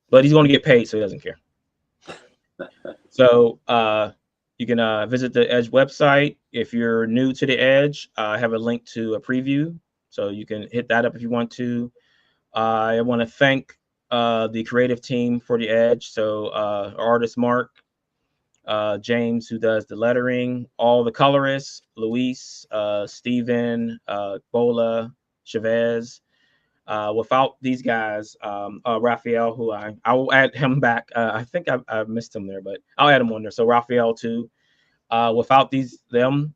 But he's going to get paid, so he doesn't care. So you can visit the Edge website. If you're new to the Edge, I have a link to a preview, so you can hit that up if you want to. I want to thank the creative team for the Edge. So artist Mark, James, who does the lettering, all the colorists, Luis, Steven, Bola, Chavez. Without these guys, Raphael, who I will add him back. I think I missed him there, but I'll add him on there. So Raphael too. Without them,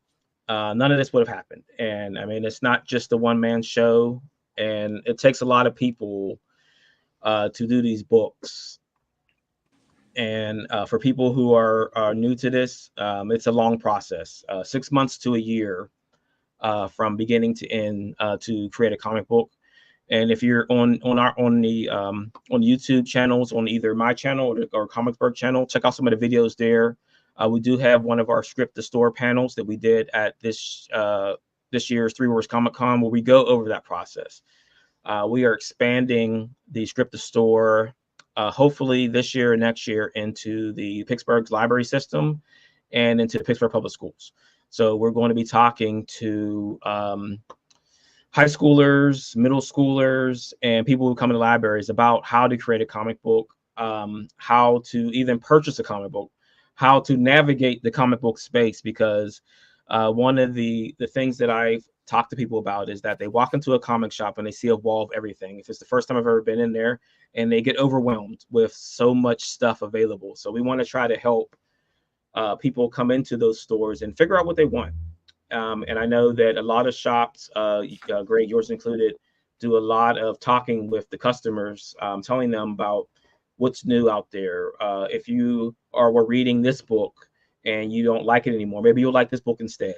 none of this would have happened. And I mean, it's not just a one-man show, and it takes a lot of people to do these books. And for people who are new to this, it's a long process, 6 months to a year from beginning to end to create a comic book. And if you're on the YouTube channels, on either my channel or Comicsburg channel, check out some of the videos there. We do have one of our Script to Store panels that we did at this year's Three Wars Comic Con, where we go over that process. We are expanding the Script to Store, hopefully this year or next year, into the Pittsburgh's library system and into the Pittsburgh Public Schools. So we're going to be talking to high schoolers, middle schoolers, and people who come to libraries about how to create a comic book, how to even purchase a comic book, how to navigate the comic book space. Because one of the things that I've talked to people about is that they walk into a comic shop and they see a wall of everything. If it's the first time I've ever been in there, and they get overwhelmed with so much stuff available. So we want to try to help people come into those stores and figure out what they want. And I know that a lot of shops, Greg, yours included, do a lot of talking with the customers, telling them about what's new out there. If you were reading this book and you don't like it anymore, maybe you'll like this book instead.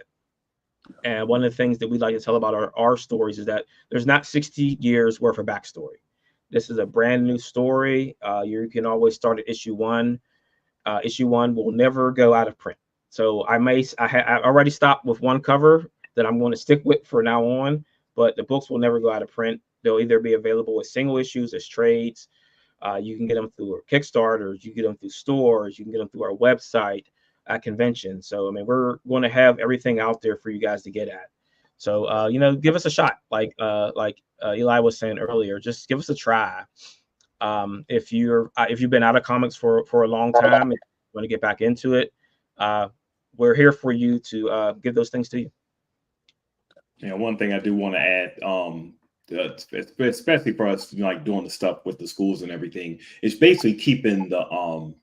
And one of the things that we like to tell about our stories is that there's not 60 years worth of backstory. This is a brand new story. You can always start at issue 1. Issue 1 will never go out of print. So I already stopped with one cover that I'm going to stick with for now on, but the books will never go out of print. They'll either be available as single issues, as trades. You can get them through Kickstarters, you can get them through stores, you can get them through our website at conventions. So I mean, we're going to have everything out there for you guys to get at. So give us a shot, like Eli was saying earlier. Just give us a try. If you've been out of comics for a long time and you want to get back into it, we're here for you to give those things to you. One thing I do want to add, especially for us, like doing the stuff with the schools and everything, is basically keeping the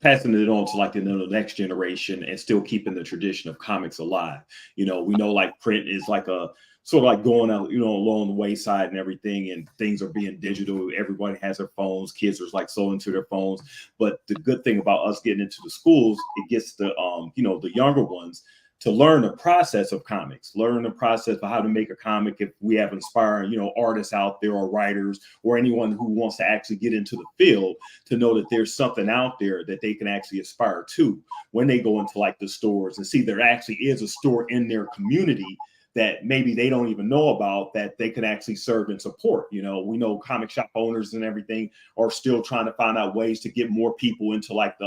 passing it on to like the next generation and still keeping the tradition of comics alive. We know like print is like a sort of like going out, along the wayside and everything, and things are being digital. Everybody has their phones. Kids are like so into their phones. But the good thing about us getting into the schools, it gets the the younger ones to learn the process of comics, learn the process of how to make a comic. If we have inspiring, artists out there or writers or anyone who wants to actually get into the field, to know that there's something out there that they can actually aspire to when they go into like the stores and see there actually is a store in their community that maybe they don't even know about, that they can actually serve and support. We know comic shop owners and everything are still trying to find out ways to get more people into like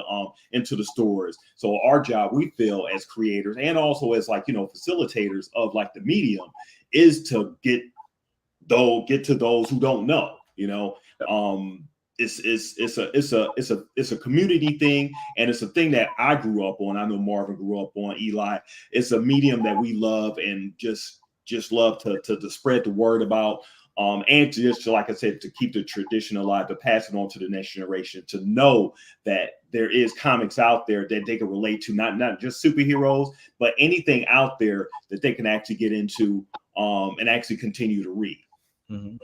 into the stores. So our job, we feel as creators and also as like, facilitators of like the medium, is to get to those who don't know. It's a community thing, and it's a thing that I grew up on. I know Marvin grew up on, Eli. It's a medium that we love and just love to spread the word about, and just like I said, to keep the tradition alive, to pass it on to the next generation, to know that there is comics out there that they can relate to, not just superheroes, but anything out there that they can actually get into, and actually continue to read. Mm-hmm.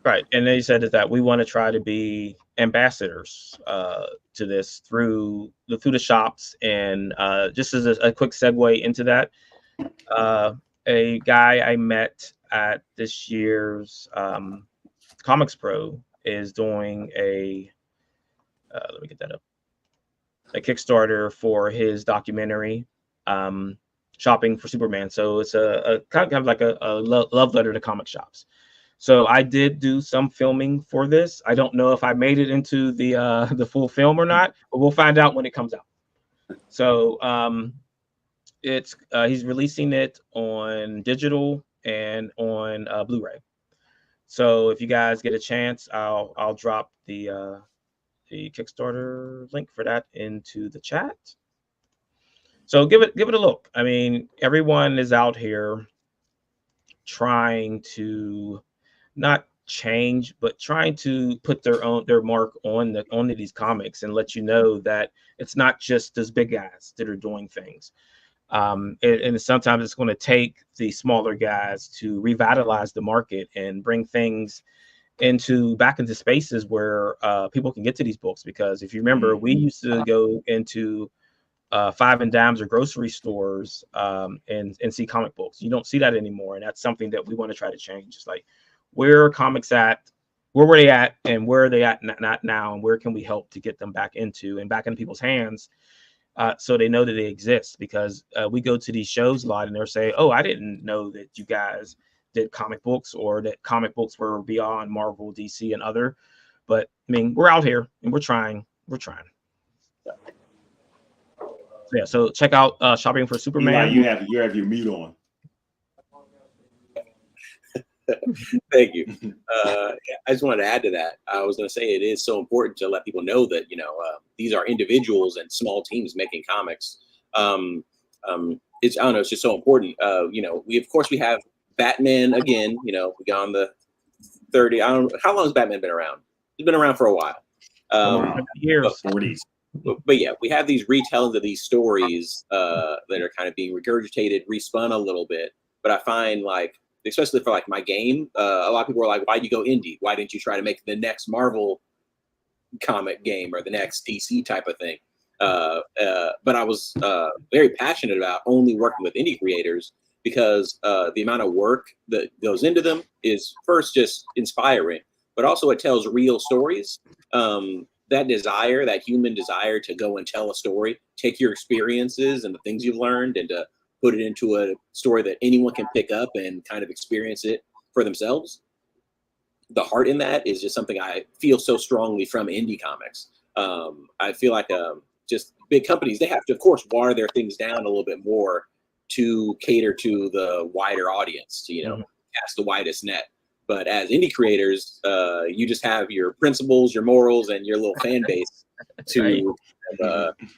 Right, and they said that we want to try to be ambassadors to this through the shops, and just as a quick segue into that, a guy I met at this year's Comics Pro is doing a let me get that up, a Kickstarter for his documentary, Shopping for Superman. So it's a kind of like a love letter to comic shops. So I did do some filming for this. I don't know if I made it into the full film or not, but we'll find out when it comes out. So it's he's releasing it on digital and on Blu-ray. So if you guys get a chance, I'll drop the Kickstarter link for that into the chat. So give it a look. I mean, everyone is out here trying to not change, but trying to put their mark on these comics and let you know that it's not just those big guys that are doing things. And sometimes it's going to take the smaller guys to revitalize the market and bring things back into spaces where people can get to these books. Because if you remember, we used to go into 5 and dimes or grocery stores and see comic books. You don't see that anymore, and that's something that we want to try to change. It's like, where are comics at? Where were they at, and where are they at not now, and where can we help to get them back into people's hands, so they know that they exist? Because we go to these shows a lot, and they'll say, "Oh, I didn't know that you guys did comic books, or that comic books were beyond Marvel, DC, and other." But I mean, we're out here and we're trying. Yeah, so check out Shopping for Superman. Eli, you have your mute on. Thank you. I just wanted to add to that. I was going to say it is so important to let people know that these are individuals and small teams making comics. It's, I don't know, it's just so important. We have Batman again. We got on the 30. I don't know, how long has Batman been around? He's been around for a while. Years. 40s. But yeah, we have these retellings of these stories that are kind of being regurgitated, respun a little bit. But I find, like, especially for like my game, a lot of people are like, "Why'd you go indie? Why didn't you try to make the next Marvel comic game or the next DC type of thing?" But I was very passionate about only working with indie creators because the amount of work that goes into them is first just inspiring, but also it tells real stories. That human desire to go and tell a story, take your experiences and the things you've learned and to put it into a story that anyone can pick up and kind of experience it for themselves. The heart in that is just something I feel so strongly from indie comics. I feel like just big companies, they have to, of course, water their things down a little bit more to cater to the wider audience, to, cast the widest net. But as indie creators, you just have your principles, your morals, and your little fan base to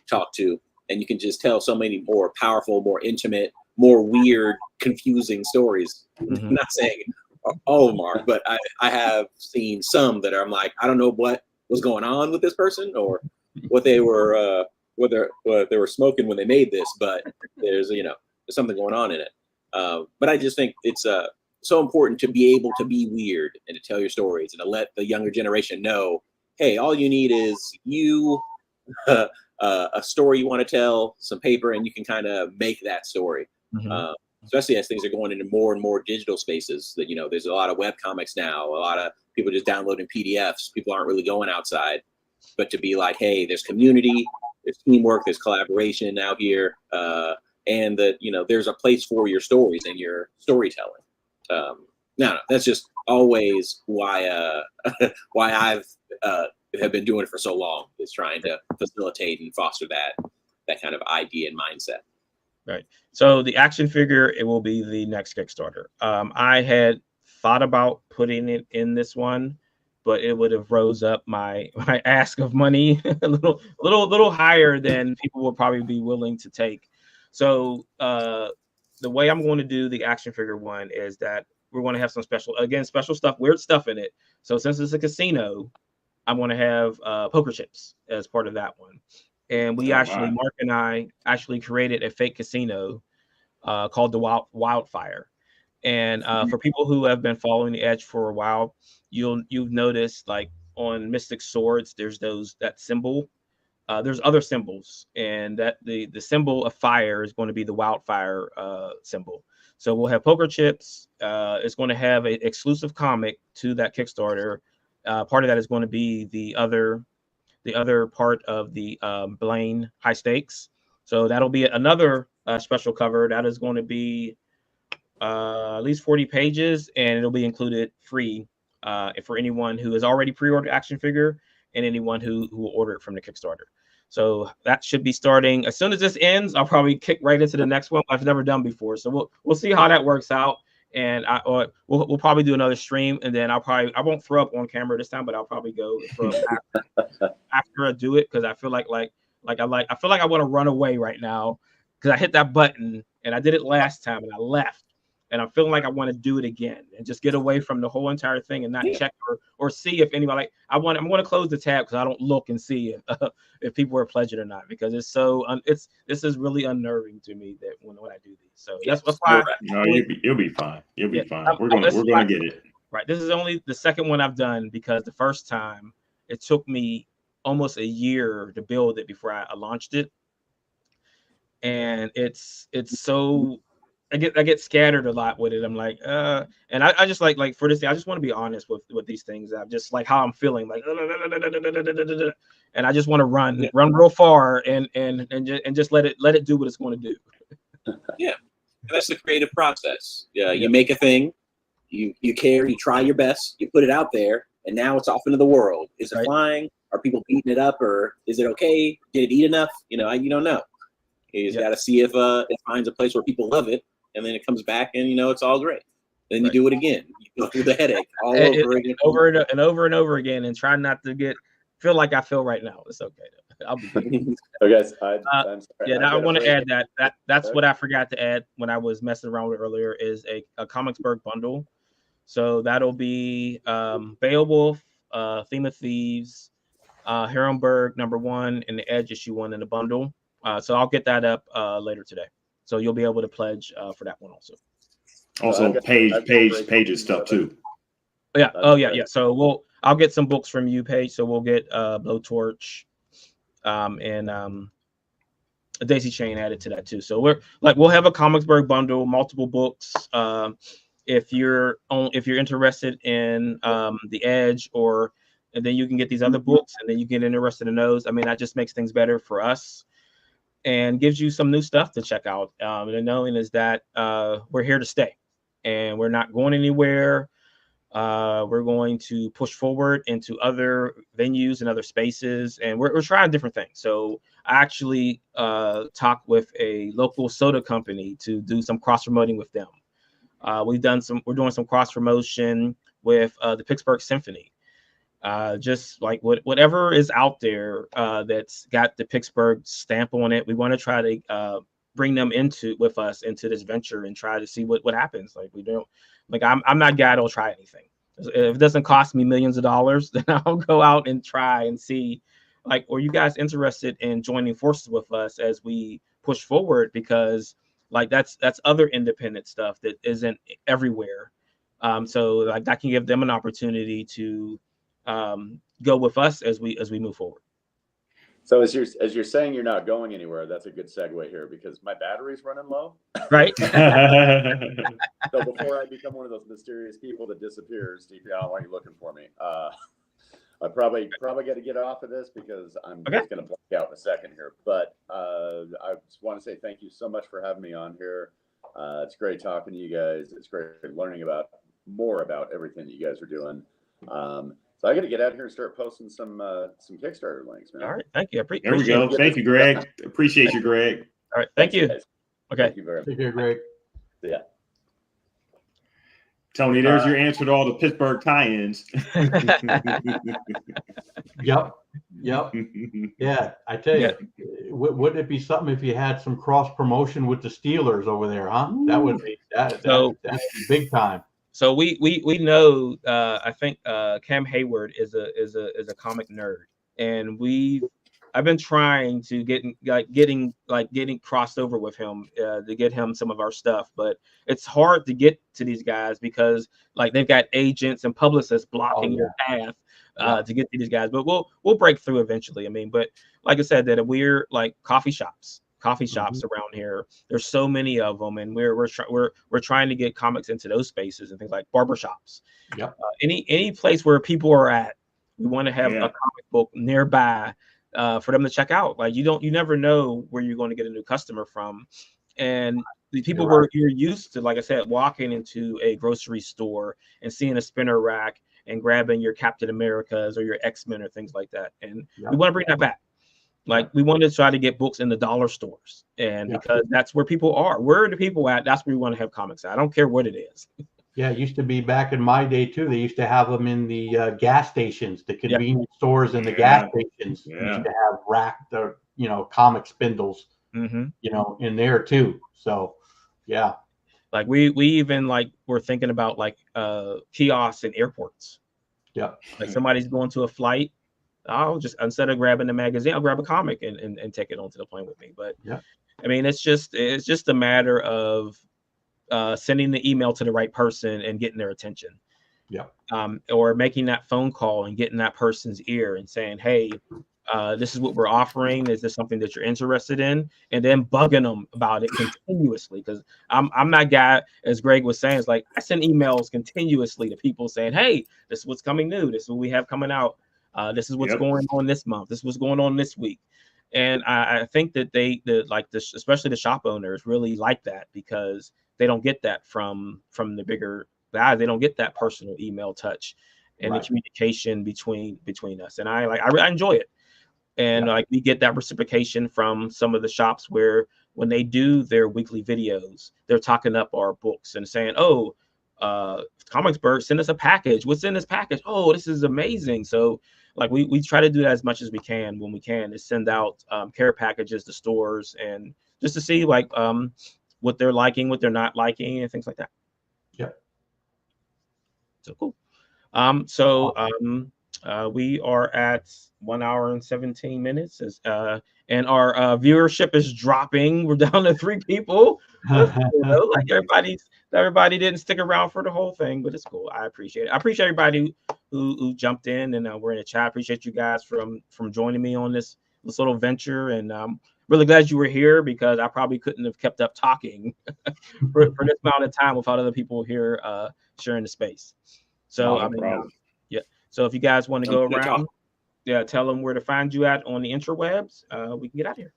talk to. And you can just tell so many more powerful, more intimate, more weird, confusing stories. I'm not saying all of them are, but I have seen some that I'm like, I don't know what was going on with this person or what they were what they were smoking when they made this, but there's something going on in it. But I just think it's so important to be able to be weird and to tell your stories and to let the younger generation know, hey, all you need is you, a story you want to tell, some paper, and you can kind of make that story. Especially as things are going into more and more digital spaces. That there's a lot of web comics now. A lot of people just downloading PDFs. People aren't really going outside. But to be like, hey, there's community, there's teamwork, there's collaboration out here, and that there's a place for your stories and your storytelling. No, that's just always why why I've have been doing it for so long, is trying to facilitate and foster that kind of idea and mindset. Right. So the action figure, it will be the next Kickstarter. I had thought about putting it in this one, but it would have rose up my ask of money a little higher than people will probably be willing to take. So the way I'm going to do the action figure one is that we're going to have some special stuff, weird stuff in it. So since it's a casino, I'm going to have poker chips as part of that one. And we Mark and I actually created a fake casino called the Wildfire. And for people who have been following the Edge for a while, you've noticed, like, on Mystic Swords, there's that symbol. There's other symbols, and that the symbol of fire is going to be the Wildfire symbol. So we'll have poker chips. It's going to have an exclusive comic to that Kickstarter. Part of that is going to be the other part of the Blaine High Stakes. So that'll be another special cover that is going to be at least 40 pages, and it'll be included free for anyone who has already pre-ordered action figure and anyone who will order it from the Kickstarter. So that should be starting as soon as this ends. I'll probably kick right into the next one I've never done before. So we'll see how that works out. And we'll probably do another stream, and then I won't throw up on camera this time, but I'll probably go throw up after I do it, because I feel like I feel like I want to run away right now, because I hit that button and I did it last time and I left, and I'm feeling like I want to do it again and just get away from the whole entire thing and not check or see if anybody. I'm going to close the tab, because I don't look and see if people are pledged or not, because it's so this is really unnerving to me that when I do these. So that's why. No, you'll be fine. You'll be fine. We're gonna get it right. This is only the second one I've done, because the first time it took me almost a year to build it before I launched it, and it's so. I get scattered a lot with it. I'm like, and I just like for this thing, I just want to be honest with these things. I'm just like how I'm feeling, like, and I just want to run real far and just let it do what it's going to do. Yeah, that's the creative process. You make a thing, you care, you try your best, you put it out there, and now it's off into the world. Is it flying? Are people beating it up, or is it okay? Did it eat enough? You don't know. You just got to see if it finds a place where people love it. And then it comes back, and it's all great. Then you do it again. You go through the headache all over again, over and over again, and try not to feel like I feel right now. It's okay. I'll be good. Oh, guys, I'm sorry. I want to add that's what I forgot to add when I was messing around with earlier, is a Comicsburg bundle. So that'll be Beowulf, Theme of Thieves, Herrenberg #1, and the Edge issue 1 in the bundle. So I'll get that up later today. So you'll be able to pledge for that one also. Also, Page's stuff too. Yeah. Yeah. So I'll get some books from you, Paige. So we'll get Blowtorch, and Daisy Chain added to that too. So we'll have a Comicsburg bundle, multiple books. If you're interested in the Edge, and then you can get these other books, and then you get interested in those. I mean, that just makes things better for us, and gives you some new stuff to check out. And knowing is that we're here to stay, and we're not going anywhere. We're going to push forward into other venues and other spaces, and we're trying different things. So I actually talked with a local soda company to do some cross promoting with them. We're doing some cross promotion with the Pittsburgh Symphony. Just like whatever is out there that's got the Pittsburgh stamp on it, we want to try to bring them with us into this venture and try to see what happens. Like, we don't, like, I'm not a guy that'll try anything. If it doesn't cost me millions of dollars, then I'll go out and try and see, like, are you guys interested in joining forces with us as we push forward? Because like that's other independent stuff that isn't everywhere. So like that can give them an opportunity to go with us as we move forward. So as you're saying you're not going anywhere, that's a good segue here because my battery's running low. Right. So before I become one of those mysterious people that disappears, DP, I don't want you looking for me. I probably got to get off of this because I'm just going to black out in a second here. But I just want to say thank you so much for having me on here. It's great talking to you guys. It's great learning more about everything that you guys are doing. So I got to get out here and start posting some Kickstarter links, man. All right. Thank you. There we go. Thank you, Greg. Appreciate you, Greg. All right. Thank you. Guys. Okay. Thank you very much. Take care, Greg. Yeah. Tony, there's your answer to all the Pittsburgh tie-ins. Yep. Yeah, I tell you, wouldn't it be something if you had some cross promotion with the Steelers over there, huh? That would be that's big time. So we know I think Cam Hayward is a comic nerd, and I've been trying to getting crossed over with him to get him some of our stuff, but it's hard to get to these guys because like they've got agents and publicists blocking your path to get to these guys. But we'll break through eventually. I mean, but like I said, that we're like coffee shops around here. There's so many of them, and we're trying to get comics into those spaces and things like barbershops. Yep. Any place where people are at, we want to have a comic book nearby for them to check out. Like you never know where you're going to get a new customer from, and the people you're used to, like I said, walking into a grocery store and seeing a spinner rack and grabbing your Captain Americas or your X-Men or things like that, and we want to bring that back. Like we want to try to get books in the dollar stores, and because that's where people are. Where are the people at? That's where we want to have comics at. I don't care what it is. Yeah, it used to be back in my day too. They used to have them in the gas stations, the convenience stores, and the gas stations used to have racked, comic spindles, in there too. So, yeah. Like we even we're thinking about kiosks in airports. Yeah. Like somebody's going to a flight. I'll just, instead of grabbing the magazine, I'll grab a comic and take it onto the plane with me. But I mean, it's just a matter of sending the email to the right person and getting their attention. Or making that phone call and getting that person's ear and saying, hey, this is what we're offering. Is this something that you're interested in? And then bugging them about it continuously. Because I'm that guy, as Greg was saying, it's like I send emails continuously to people saying, hey, this is what's coming new. This is what we have coming out. This is what's going on this month. This is what's going on this week. And I think that especially the shop owners really like that because they don't get that from the bigger guys. They don't get that personal email touch and the communication between us. And I enjoy it. And we get that reciprocation from some of the shops where when they do their weekly videos, they're talking up our books and saying, oh, Comicsburg, send us a package. What's in this package? Oh, this is amazing. So we try to do that as much as we can when we can, is send out care packages to stores and just to see what they're liking, what they're not liking, and things like that. Yep. So cool. We are at 1 hour and 17 minutes, and our viewership is dropping. We're down to 3 people. Everybody didn't stick around for the whole thing, but it's cool. I appreciate it. I appreciate everybody who jumped in and we're in the chat. I appreciate you guys from joining me on this little venture, and really glad you were here because I probably couldn't have kept up talking for this amount of time without other people here sharing the space. So so if you guys want to go around, tell them where to find you at on the interwebs. We can get out of here.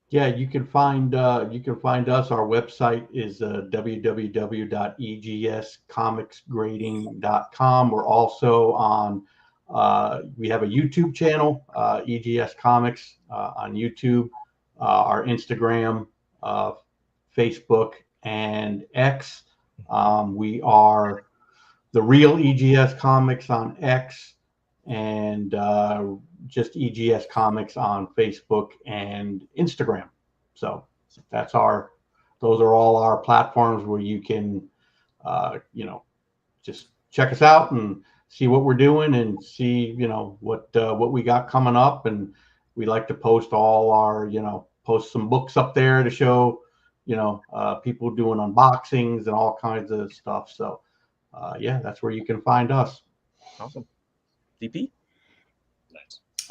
Yeah, you can find us. Our website is www.egscomicsgrading.com. We're also on. We have a YouTube channel, EGS Comics on YouTube. Our Instagram, Facebook, and X. We are The Real EGS Comics on X, and just EGS Comics on Facebook and Instagram. So those are all our platforms where you can, just check us out and see what we're doing and see, what we got coming up. And we like to post all our, post some books up there to show, people doing unboxings and all kinds of stuff. So that's where you can find us. Awesome. DP?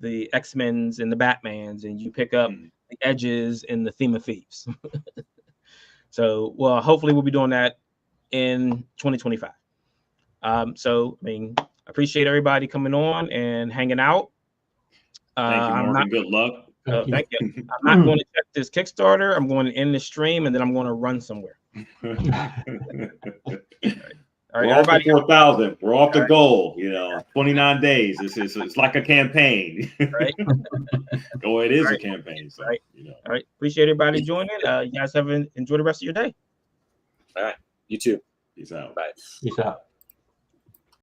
the X-Men's and the Batmans, and you pick up the Edges in the Theme of Thieves. So, well, hopefully we'll be doing that in 2025. So, I mean, I appreciate everybody coming on and hanging out. Thank you, Marvin. Good luck. Thank you. I'm not going to check this Kickstarter. I'm going to end the stream, and then I'm going to run somewhere. All right, we're everybody. Off 4,000. We're off the goal. 29 days. It's like a campaign. Right. Oh, it is a campaign. So, right. All right. Appreciate everybody joining. You guys enjoy the rest of your day. All right. You too. Peace out. Bye. Peace out.